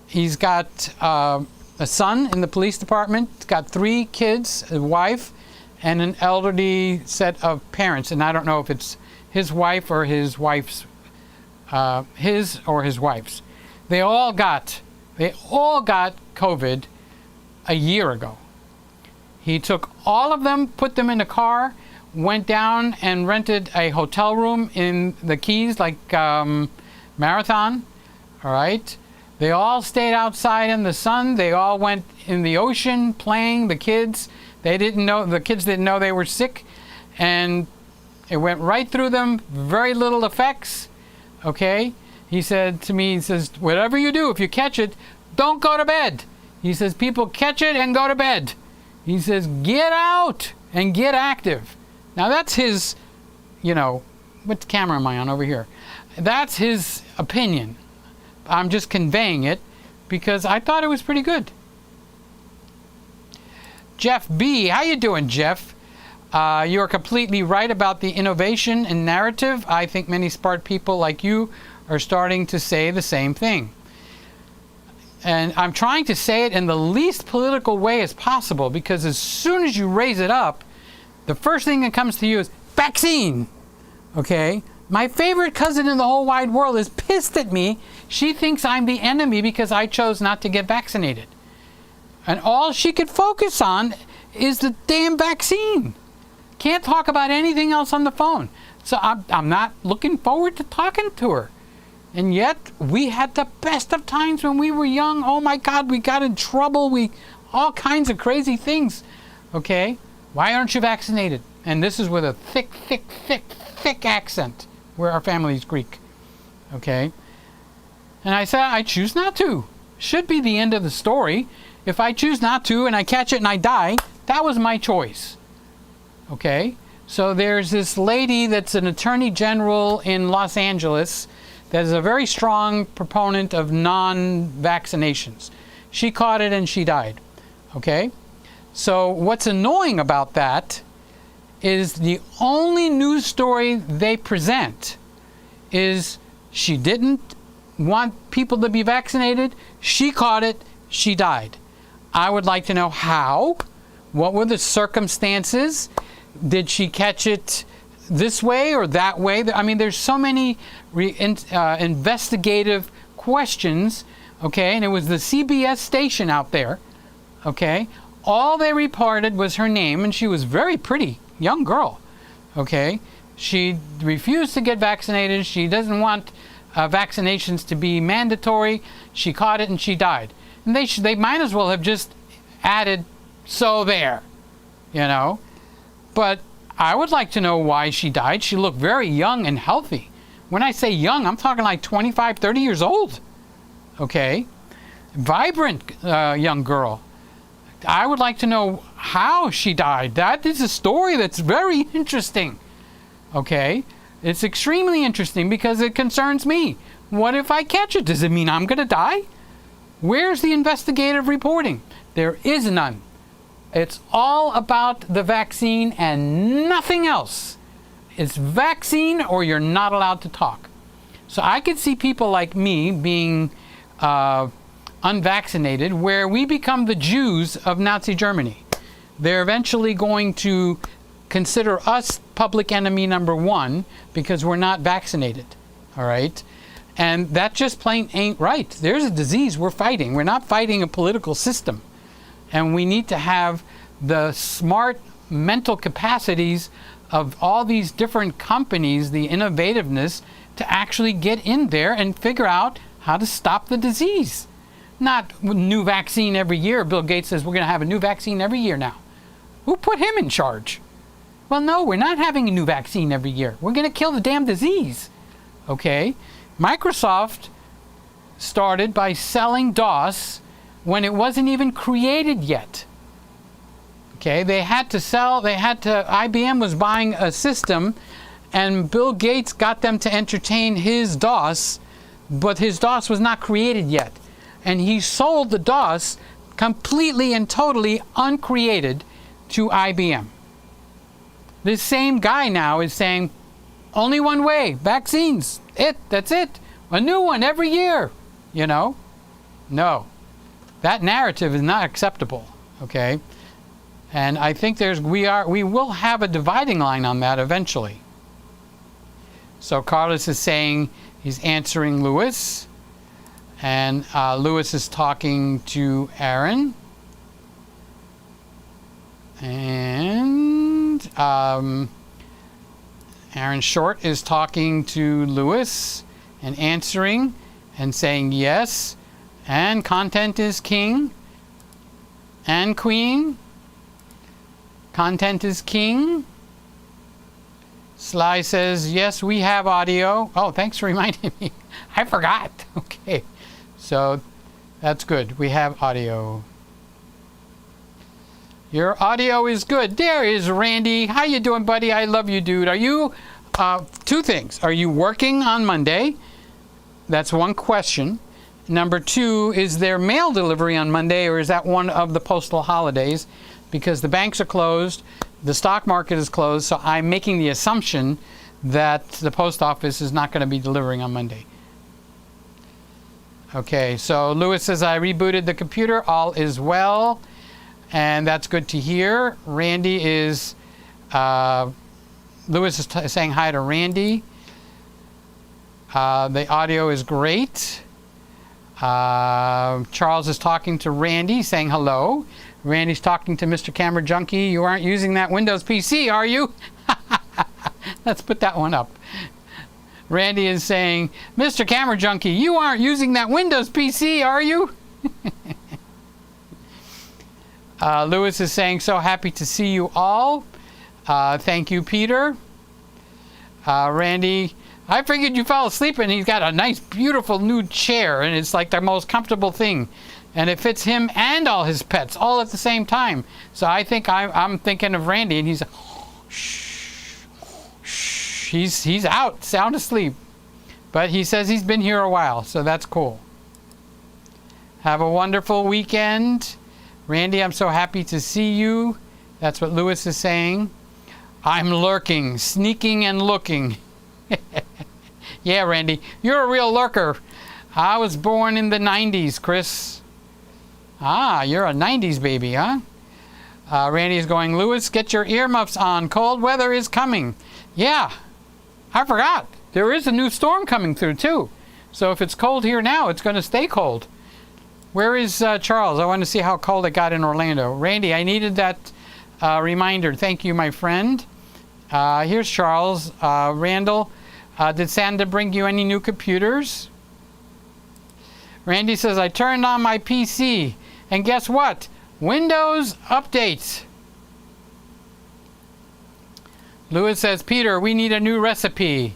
he's got a son in the police department. He's got 3 kids, a wife, and an elderly set of parents. And I don't know if it's his wife or his wife's, his or his wife's. They all got COVID a year ago. He took all of them, put them in a car, went down and rented a hotel room in the Keys, like Marathon. All right. They all stayed outside in the sun. They all went in the ocean playing. The kids, they didn't know. The kids didn't know they were sick, and it went right through them. Very little effects. Okay. He said to me, he says, whatever you do, if you catch it, don't go to bed. He says, people catch it and go to bed. He says, get out and get active. Now that's his, you know, what camera am I on over here? That's his opinion. I'm just conveying it because I thought it was pretty good. Jeff B, how you doing, Jeff? You're completely right about the innovation and narrative. I think many smart people like you are starting to say the same thing. And I'm trying to say it in the least political way as possible, because as soon as you raise it up, the first thing that comes to you is vaccine. Okay? My favorite cousin in the whole wide world is pissed at me. She thinks I'm the enemy because I chose not to get vaccinated. And all she could focus on is the damn vaccine. Can't talk about anything else on the phone. So I'm not looking forward to talking to her. And yet, we had the best of times when we were young. Oh my God, we got in trouble. All kinds of crazy things. Okay? Why aren't you vaccinated? And this is with a thick, thick, thick, thick accent, where our family is Greek. Okay? And I said, I choose not to. Should be the end of the story. If I choose not to and I catch it and I die, that was my choice. Okay? So there's this lady that's an attorney general in Los Angeles that is a very strong proponent of non-vaccinations. She caught it and she died. Okay? So what's annoying about that is the only news story they present is she didn't want people to be vaccinated, she caught it, she died. I would like to know how, what were the circumstances, did she catch it this way or that way? I mean, there's so many investigative questions, okay, and it was the CBS station out there, okay. All they reported was her name, and she was very pretty, young girl, okay. She refused to get vaccinated. She doesn't want vaccinations to be mandatory. She caught it and she died. And they might as well have just added, so there, you know. But I would like to know why she died. She looked very young and healthy. When I say young, I'm talking like 25, 30 years old. Okay? Vibrant young girl. I would like to know how she died. That is a story that's very interesting. Okay? It's extremely interesting because it concerns me. What if I catch it? Does it mean I'm going to die? Where's the investigative reporting? There is none. It's all about the vaccine and nothing else. It's vaccine or you're not allowed to talk. So I could see people like me being unvaccinated, where we become the Jews of Nazi Germany. They're eventually going to consider us public enemy number one because we're not vaccinated. All right? And that just plain ain't right. There's a disease we're fighting. We're not fighting a political system. And we need to have the smart mental capacities of all these different companies, the innovativeness, to actually get in there and figure out how to stop the disease. Not new vaccine every year. Bill Gates says we're going to have a new vaccine every year now. Who put him in charge? Well, no, we're not having a new vaccine every year. We're going to kill the damn disease. Okay? Microsoft started by selling DOS when it wasn't even created yet. Okay, IBM was buying a system, and Bill Gates got them to entertain his DOS, but his DOS was not created yet. And he sold the DOS completely and totally uncreated to IBM. This same guy now is saying, only one way, vaccines, that's it. A new one every year, you know? No. That narrative is not acceptable, okay? And I think we will have a dividing line on that eventually. So Carlos is saying he's answering Lewis, and Lewis is talking to Aaron, and Aaron Short is talking to Lewis and answering and saying yes, and content is king and queen. Content is king. Sly says, yes, we have audio. Oh, thanks for reminding me. I forgot. Okay. So that's good. We have audio. Your audio is good. There is Randy. How you doing, buddy? I love you, dude. Are you, two things. Are you working on Monday? That's one question. Number two, is there mail delivery on Monday, or is that one of the postal holidays? Because the banks are closed, the stock market is closed, so I'm making the assumption that the post office is not going to be delivering on Monday. Okay, so Lewis says, I rebooted the computer, all is well, and that's good to hear. Randy is, Lewis is saying hi to Randy. The audio is great. Charles is talking to Randy, saying hello. Randy's talking to Mr. Camera Junkie. You aren't using that Windows PC, are you? Let's put that one up. Randy is saying, Mr. Camera Junkie, you aren't using that Windows PC, are you? Lewis is saying, so happy to see you all. Thank you, Peter. Randy, I figured you fell asleep, and he's got a nice, beautiful new chair, and it's like the most comfortable thing. And it fits him and all his pets all at the same time. So I think I'm thinking of Randy, and he's shh, shh. He's out, sound asleep. But he says he's been here a while, so that's cool. Have a wonderful weekend. Randy, I'm so happy to see you. That's what Lewis is saying. I'm lurking, sneaking and looking. Yeah, Randy, you're a real lurker. I was born in the 90s, Chris. Ah, you're a 90s baby, huh? Randy is going, Lewis, get your earmuffs on. Cold weather is coming. Yeah, I forgot. There is a new storm coming through, too. So if it's cold here now, it's going to stay cold. Where is Charles? I want to see how cold it got in Orlando. Randy, I needed that reminder. Thank you, my friend. Here's Charles. Randall, did Santa bring you any new computers? Randy says, I turned on my PC, and guess what? Windows updates. Lewis says, Peter, we need a new recipe.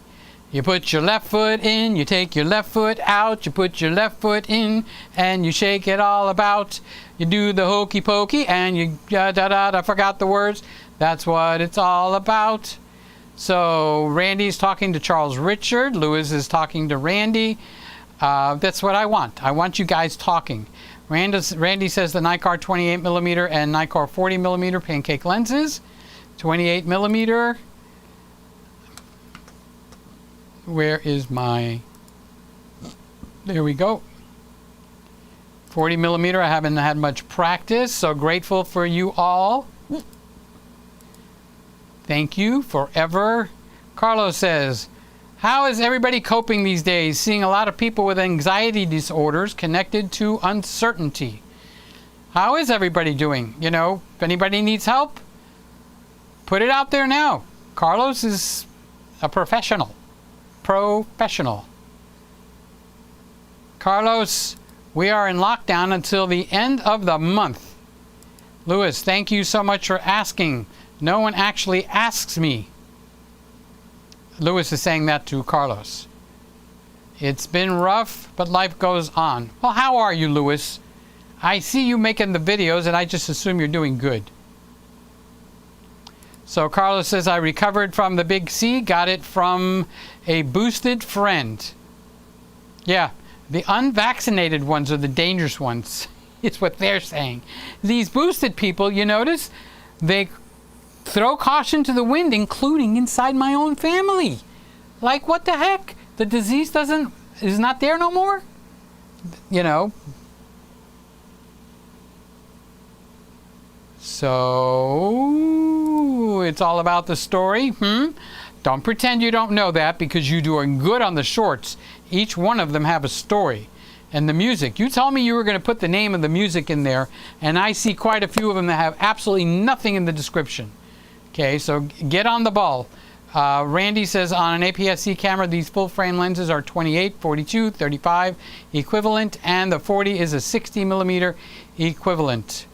You put your left foot in, you take your left foot out, you put your left foot in, and you shake it all about. You do the hokey pokey, and you I forgot the words. That's what it's all about. So Randy's talking to Charles Richard. Lewis is talking to Randy. That's what I want. I want you guys talking. Randy says the Nikon 28mm and Nikon 40mm pancake lenses. 28mm. Where is my... There we go. 40mm, I haven't had much practice, so grateful for you all. Thank you forever. Carlos says, how is everybody coping these days? Seeing a lot of people with anxiety disorders connected to uncertainty. How is everybody doing? You know, if anybody needs help, put it out there now. Carlos is a professional. Professional. Carlos, we are in lockdown until the end of the month. Lewis, thank you so much for asking. No one actually asks me. Lewis is saying that to Carlos. It's been rough, but life goes on. Well, how are you, Lewis? I see you making the videos, and I just assume you're doing good. So Carlos says, I recovered from the big C, got it from a boosted friend. Yeah, the unvaccinated ones are the dangerous ones, is what they're saying. These boosted people, you notice, they throw caution to the wind, including inside my own family. Like, what the heck? The disease is not there no more? You know. So, it's all about the story, Don't pretend you don't know that, because you're doing good on the shorts. Each one of them have a story. And the music. You told me you were going to put the name of the music in there, and I see quite a few of them that have absolutely nothing in the description. Okay, so get on the ball. Randy says on an APS-C camera, these full-frame lenses are 28, 42, 35 equivalent, and the 40 is a 60mm equivalent.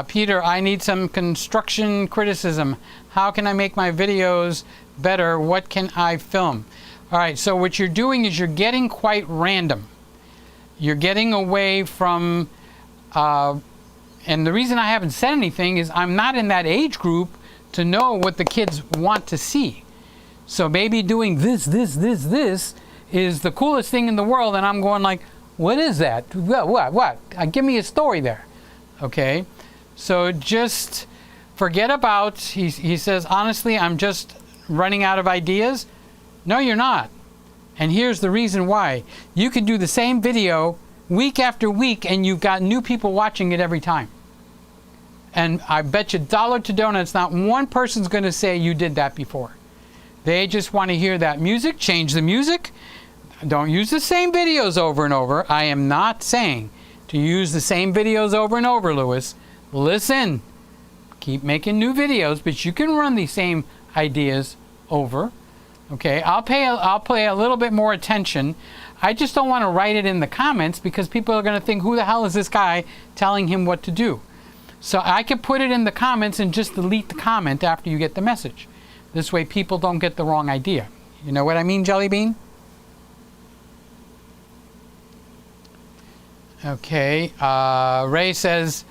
Peter, I need some construction criticism. How can I make my videos better? What can I film? All right, so what you're doing is you're getting quite random. You're getting away from, and the reason I haven't said anything is I'm not in that age group to know what the kids want to see. So maybe doing this is the coolest thing in the world, and I'm going like, what is that? What? Give me a story there. Okay? So just forget about, he says, honestly, I'm just running out of ideas. No, you're not. And here's the reason why. You could do the same video week after week, and you've got new people watching it every time. And I bet you dollar to donuts, not one person's going to say you did that before. They just want to hear that music. Change the music. Don't use the same videos over and over. I am not saying to use the same videos over and over, Lewis. Listen. Keep making new videos, but you can run these same ideas over. Okay, I'll pay a little bit more attention. I just don't want to write it in the comments, because people are going to think, who the hell is this guy telling him what to do? So I can put it in the comments and just delete the comment after you get the message. This way people don't get the wrong idea. You know what I mean, Jelly Bean? Okay, Ray says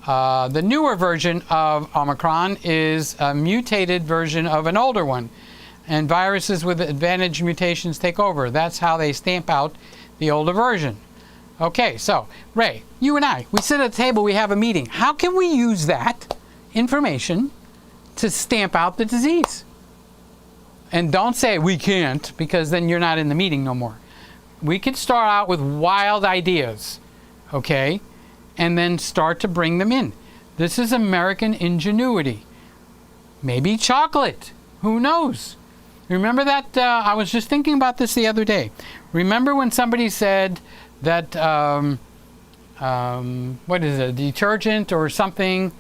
the newer version of Omicron is a mutated version of an older one, and viruses with advantage mutations take over. That's how they stamp out the older version. Okay, so Ray, you and I, we sit at a table, we have a meeting. How can we use that information to stamp out the disease? And don't say we can't, because then you're not in the meeting no more. We could start out with wild ideas, okay, and then start to bring them in. This is American ingenuity. Maybe chocolate, who knows? Remember that, I was just thinking about this the other day. Remember when somebody said that, what is it, detergent or something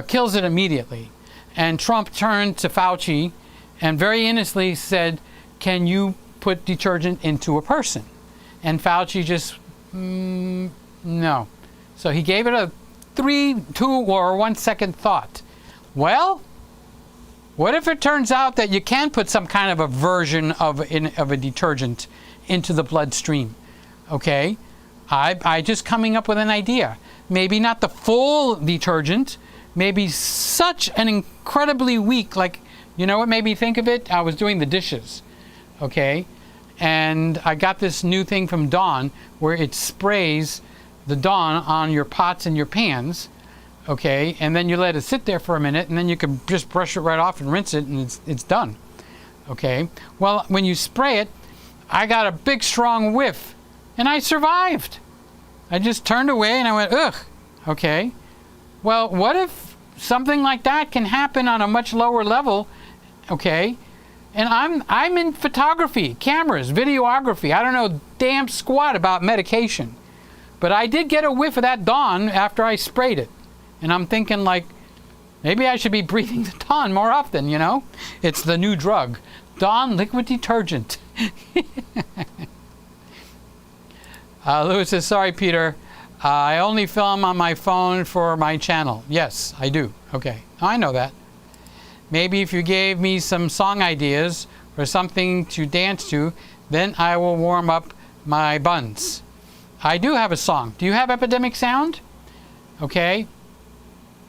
kills it immediately? And Trump turned to Fauci and very innocently said, can you put detergent into a person? And Fauci just, no. So he gave it a 3, 2, or 1 second thought. Well, What if it turns out that you can put some kind of a version of a detergent into the bloodstream? Okay, I just coming up with an idea. Maybe not the full detergent, maybe such an incredibly weak, like, you know what made me think of it? I was doing the dishes, okay? And I got this new thing from Dawn where it sprays the Dawn on your pots and your pans, okay? And then you let it sit there for a minute, and then you can just brush it right off and rinse it, and it's done, okay? Well, when you spray it, I got a big strong whiff, and I survived. I just turned away and I went, ugh, okay. Well, what if something like that can happen on a much lower level, okay? And I'm in photography, cameras, videography. I don't know damn squat about medication. But I did get a whiff of that Dawn after I sprayed it. And I'm thinking, like, maybe I should be breathing the Dawn more often, you know? It's the new drug, Dawn liquid detergent. Lewis says, sorry, Peter. I only film on my phone for my channel. Yes, I do. Okay, I know that. Maybe if you gave me some song ideas or something to dance to, then I will warm up my buns. I do have a song. Do you have Epidemic Sound? Okay.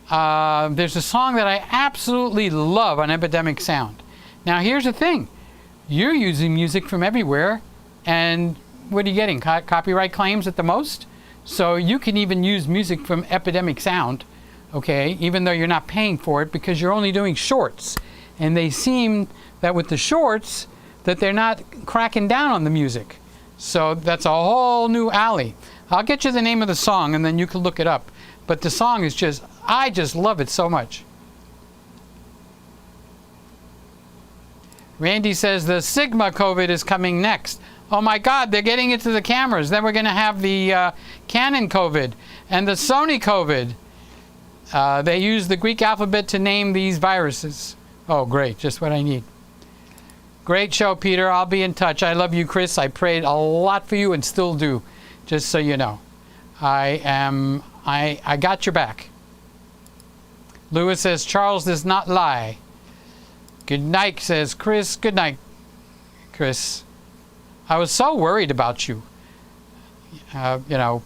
There's a song that I absolutely love on Epidemic Sound. Now, here's the thing. You're using music from everywhere, and what are you getting? Copyright claims at the most? So you can even use music from Epidemic Sound, okay, even though you're not paying for it because you're only doing shorts. And they seem that with the shorts that they're not cracking down on the music. So that's a whole new alley. I'll get you the name of the song and then you can look it up. But the song is just, I just love it so much. Randy says the Sigma COVID is coming next. Oh my God, they're getting into the cameras. Then we're going to have the Canon COVID and the Sony COVID. They use the Greek alphabet to name these viruses. Oh, great. Just what I need. Great show, Peter. I'll be in touch. I love you, Chris. I prayed a lot for you and still do, just so you know. I got your back. Lewis says, Charles does not lie. Good night, says Chris. Good night, Chris. I was so worried about you. You know,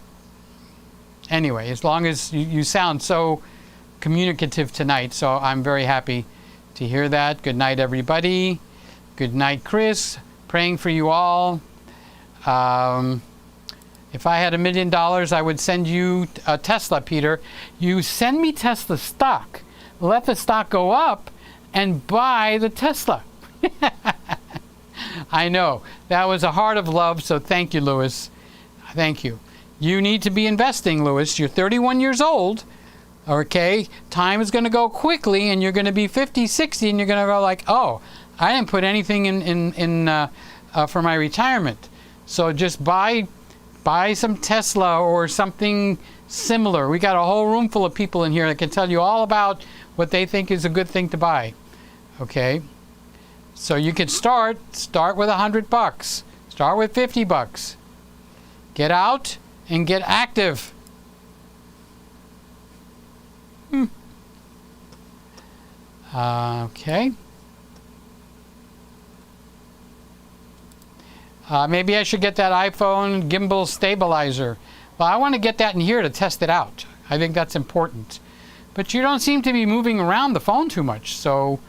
anyway, as long as you sound so communicative tonight, so I'm very happy to hear that. Good night, everybody. Good night, Chris. Praying for you all. If I had $1 million, I would send you a Tesla, Peter. You send me Tesla stock. Let the stock go up and buy the Tesla. I know. That was a heart of love, so thank you, Lewis. Thank you. You need to be investing, Lewis. You're 31 years old, okay? Time is going to go quickly, and you're going to be 50, 60, and you're going to go like, oh, I didn't put anything in for my retirement. So just buy some Tesla or something similar. We got a whole room full of people in here that can tell you all about what they think is a good thing to buy, okay? So you could start with $100. Start with $50. Get out and get active. Okay. Maybe I should get that iPhone gimbal stabilizer. Well, I want to get that in here to test it out. I think that's important. But you don't seem to be moving around the phone too much, so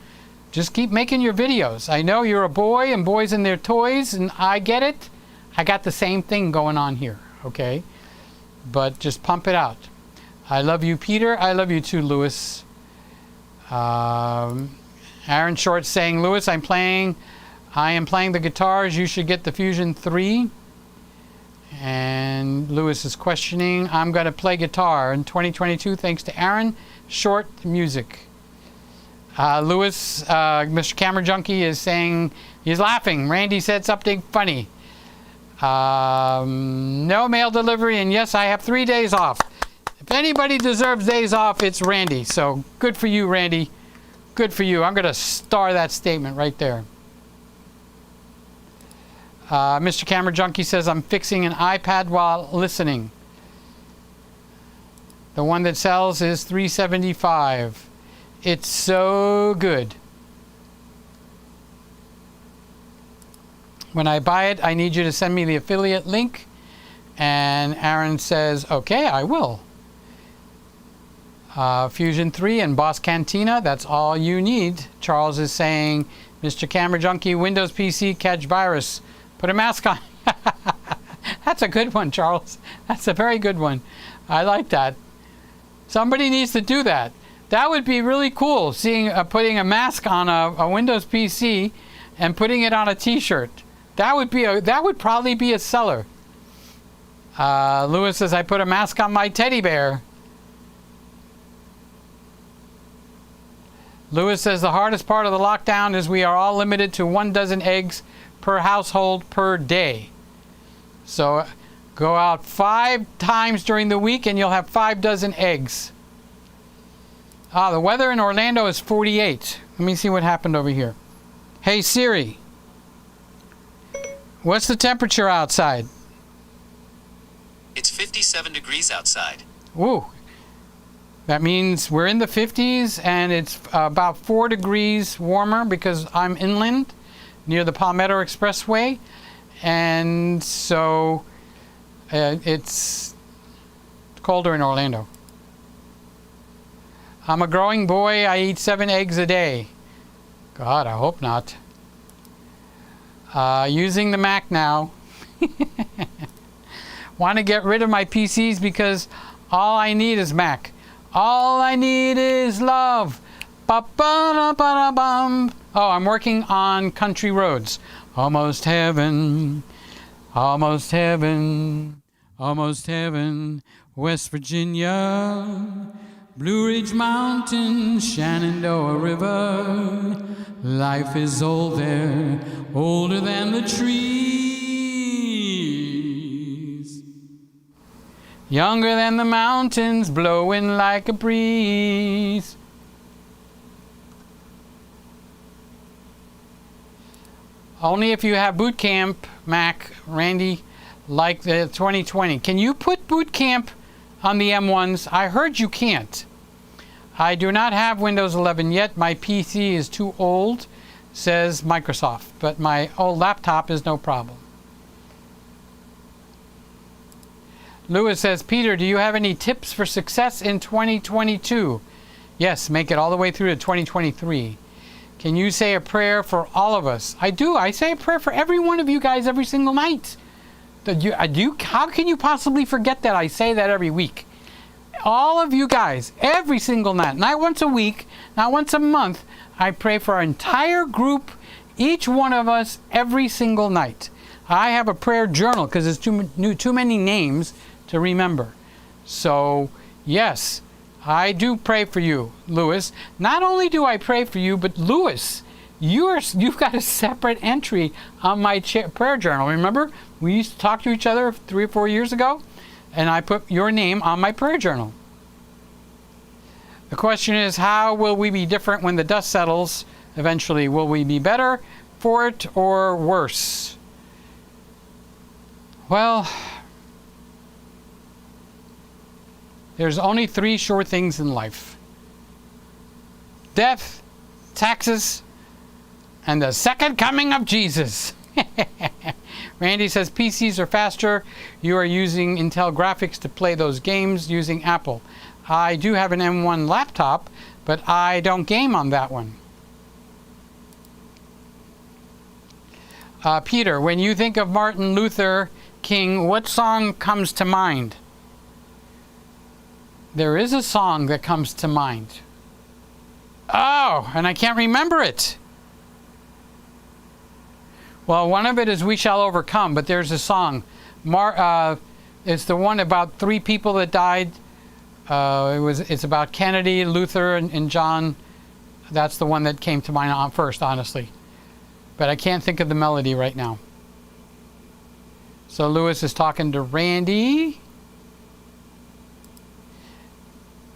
just keep making your videos. I know you're a boy and boys and their toys, and I get it. I got the same thing going on here, okay? But just pump it out. I love you, Peter. I love you too, Lewis. Aaron Short saying, Lewis, I am playing the guitars. You should get the Fusion 3. And Lewis is questioning, I'm going to play guitar in 2022 thanks to Aaron Short Music. Lewis, Mr. Camera Junkie is saying he's laughing. Randy said something funny. No mail delivery, and yes, I have 3 days off. If anybody deserves days off, it's Randy. So good for you, Randy. Good for you. I'm going to star that statement right there. Mr. Camera Junkie says, I'm fixing an iPad while listening. The one that sells is $375. It's so good. When I buy it, I need you to send me the affiliate link. And Aaron says, okay, I will. Fusion 3 and Boss Cantina, that's all you need. Charles is saying, Mr. Camera Junkie, Windows PC catch virus. Put a mask on. That's a good one, Charles. That's a very good one. I like that. Somebody needs to do that. That would be really cool, seeing putting a mask on a Windows PC and putting it on a T-shirt. That would probably be a seller. Lewis says, I put a mask on my teddy bear. Lewis says, the hardest part of the lockdown is we are all limited to 12 eggs per household per day. So go out 5 times during the week and you'll have 12 eggs. The weather in Orlando is 48. Let me see what happened over here. Hey Siri, what's the temperature outside? It's 57 degrees outside. Ooh. That means we're in the 50s and it's about 4 degrees warmer because I'm inland near the Palmetto Expressway. And so it's colder in Orlando. I'm a growing boy. I eat 7 eggs a day. God, I hope not. Using the Mac now. Want to get rid of my PCs because all I need is Mac. All I need is love. Ba-ba-da-ba-da-bum. Oh, I'm working on Country Roads. Almost heaven. Almost heaven. Almost heaven. West Virginia. Blue Ridge Mountain. Shenandoah River. Life is old there. Older than the trees. Younger than the mountains, blowing like a breeze. Only if you have Boot Camp, Mac, Randy, like the 2020. Can you put Boot Camp on the M1s? I heard you can't. I do not have Windows 11 yet. My PC is too old, says Microsoft, but my old laptop is no problem. Lewis says, Peter, do you have any tips for success in 2022? Yes, make it all the way through to 2023. Can you say a prayer for all of us? I do. I say a prayer for every one of you guys every single night. How can you possibly forget that? I say that every week. All of you guys, every single night, not once a week, not once a month. I pray for our entire group, each one of us, every single night. I have a prayer journal because there's too many names to remember. So, yes, I do pray for you, Lewis. Not only do I pray for you, but Lewis, you've got a separate entry on my prayer journal. Remember, we used to talk to each other 3 or 4 years ago, and I put your name on my prayer journal. The question is, how will we be different when the dust settles eventually? Will we be better for it or worse? Well, there's only 3 sure things in life: death, taxes, and the second coming of Jesus. Randy says PCs are faster. You are using Intel graphics to play those games using Apple. I do have an M1 laptop, but I don't game on that one. Peter, when you think of Martin Luther King, what song comes to mind? There is a song that comes to mind. Oh, and I can't remember it. Well, one of it is We Shall Overcome, but there's a song. It's the one about 3 people that died. It's about Kennedy, Luther, and John. That's the one that came to mind first, honestly. But I can't think of the melody right now. So Lewis is talking to Randy.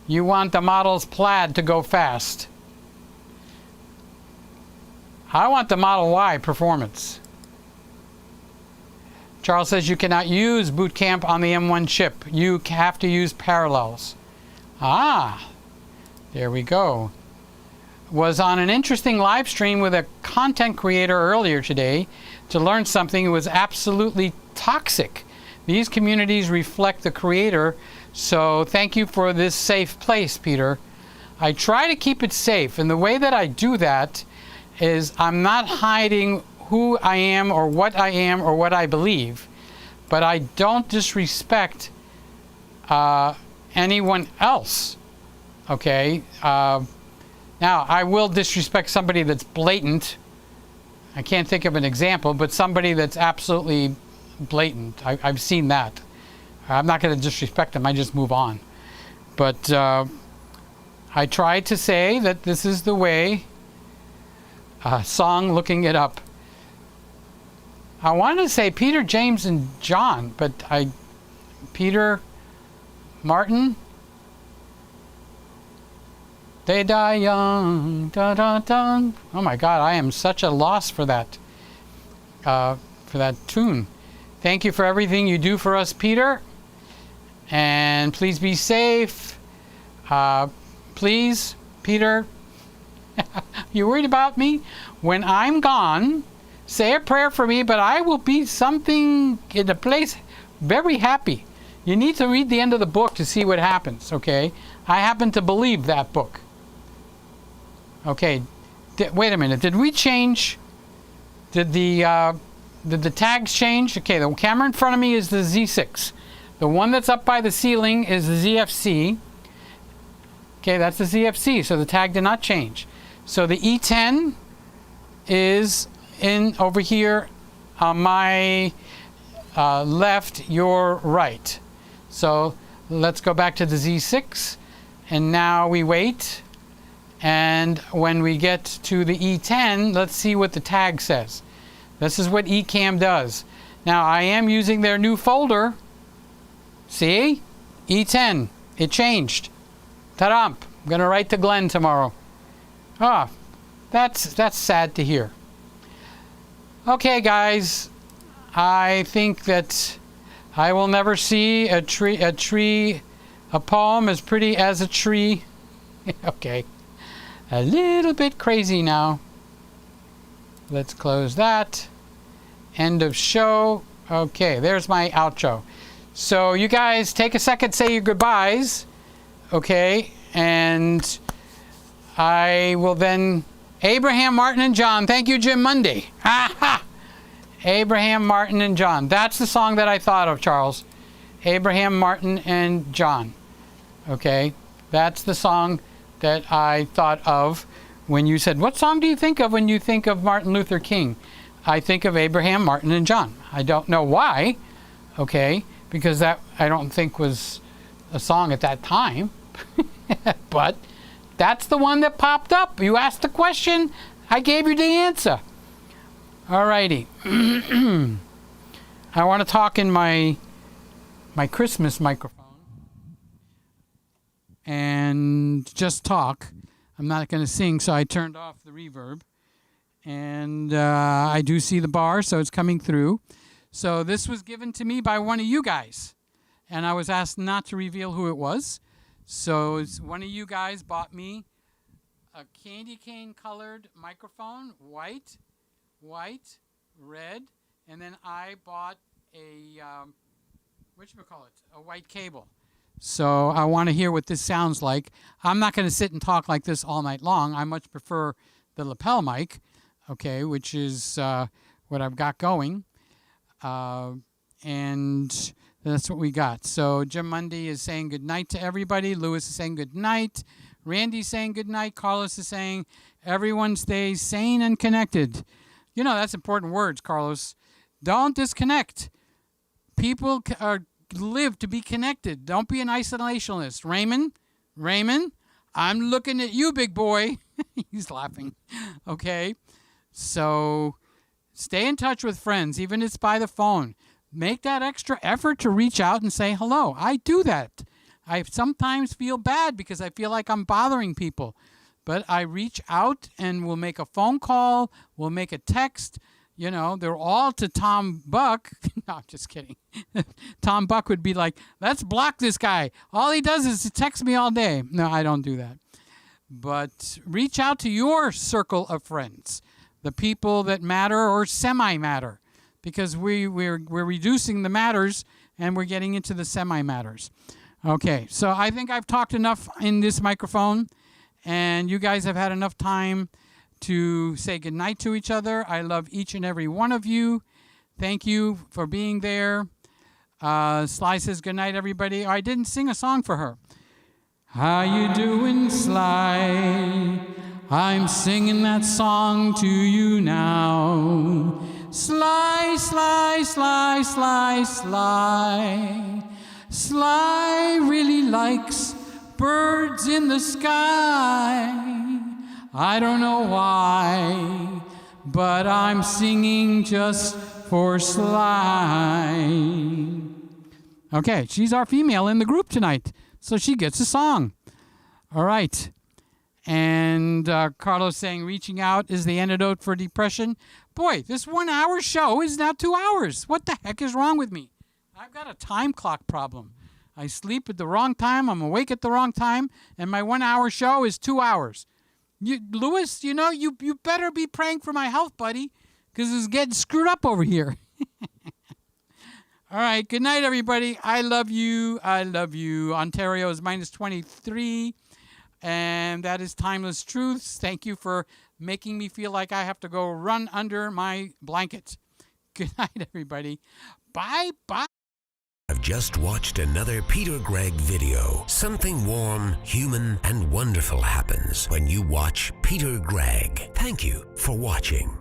You want the model's plaid to go fast. I want the Model Y performance. Charles says you cannot use Boot Camp on the M1 chip. You have to use Parallels. Ah, there we go. Was on an interesting live stream with a content creator earlier today. to learn something. It was absolutely toxic. These communities reflect the creator, so thank you for this safe place, Peter. I try to keep it safe, and the way that I do that is I'm not hiding who I am or what I believe, but I don't disrespect anyone else, okay? Now, I will disrespect somebody that's blatant. I can't think of an example, but somebody that's absolutely blatant. I've seen that. I'm not going to disrespect them. I just move on. But I try to say that this is the way. Song, looking it up. I wanted to say Peter, James, and John, but Peter, Martin, they die young. Dun, dun, dun. Oh my God, I am such a loss for that tune. Thank you for everything you do for us, Peter. And please be safe. Please, Peter, you worried about me? When I'm gone, say a prayer for me, but I will be something in a place very happy. You need to read the end of the book to see what happens, okay? I happen to believe that book. Okay, wait a minute. Did we change? Did the tags change? Okay, the camera in front of me is the Z6. The one that's up by the ceiling is the ZFC. Okay, that's the ZFC, so the tag did not change. So the E10 is in over here on my left, your right. So let's go back to the Z6, and now we wait. And when we get to the E10, let's see what the tag says. This is what Ecamm does. Now I am using their new folder. See? E10. It changed. Ta-dum. I'm going to write to Glenn tomorrow. Ah, that's sad to hear. Okay, guys. I think that I will never see a poem as pretty as a tree. Okay. A little bit crazy now. Let's close that. End of show. Okay, there's my outro. So you guys take a second, say your goodbyes. Okay, and I will then... Abraham, Martin, and John. Thank you, Jim Monday. Ha! Abraham, Martin, and John. That's the song that I thought of, Charles. Abraham, Martin, and John. Okay, that's the song that I thought of when you said, what song do you think of when you think of Martin Luther King? I think of Abraham, Martin, and John. I don't know why, okay, because that I don't think was a song at that time. But that's the one that popped up. You asked the question, I gave you the answer. Alrighty. I want to talk in my Christmas microphone and just talk. I'm not going to sing, so I turned off the reverb. And I do see the bar, so it's coming through. So this was given to me by one of you guys. And I was asked not to reveal who it was. So one of you guys bought me a candy cane colored microphone, white, red, and then I bought a, a white cable. So I want to hear what this sounds like. I'm not going to sit and talk like this all night long. I much prefer the lapel mic, okay, which is what I've got going. And that's what we got. So Jim Mundy is saying good night to everybody. Lewis is saying good night. Randy's saying good night. Carlos is saying everyone stays sane and connected. You know, that's important words, Carlos. Don't disconnect. People live to be connected. Don't be an isolationist. Raymond, I'm looking at you, big boy. He's laughing. Okay. So stay in touch with friends, even if it's by the phone. Make that extra effort to reach out and say hello. I do that. I sometimes feel bad because I feel like I'm bothering people. But I reach out and we'll make a phone call. We'll make a text. You know, they're all to Tom Buck. No, I'm just kidding. Tom Buck would be like, let's block this guy. All he does is text me all day. No, I don't do that. But reach out to your circle of friends. the people that matter or semi-matter, because we're reducing the matters and we're getting into the semi-matters. Okay, so I think I've talked enough in this microphone, and you guys have had enough time to say goodnight to each other. I love each and every one of you. Thank you for being there. Sly says goodnight, everybody. Oh, I didn't sing a song for her. How you doing, Sly? I'm singing that song to you now. Sly, Sly, Sly, Sly, Sly. Sly really likes birds in the sky. I don't know why, but I'm singing just for Sly. Okay, she's our female in the group tonight, so she gets a song. All right. And Carlos saying reaching out is the antidote for depression. Boy, this 1 hour show is now 2 hours. What the heck is wrong with me? I've got a time clock problem. I sleep at the wrong time, I'm awake at the wrong time, and my 1 hour show is 2 hours. Louis, you know, you better be praying for my health, buddy, because it's getting screwed up over here. All right, good night, everybody. I love you. I love you. Ontario is -23, and that is Timeless Truths. Thank you for making me feel like I have to go run under my blanket. Good night, everybody. Bye-bye. I've just watched another Peter Gregg video. Something warm, human, and wonderful happens when you watch Peter Gregg. Thank you for watching.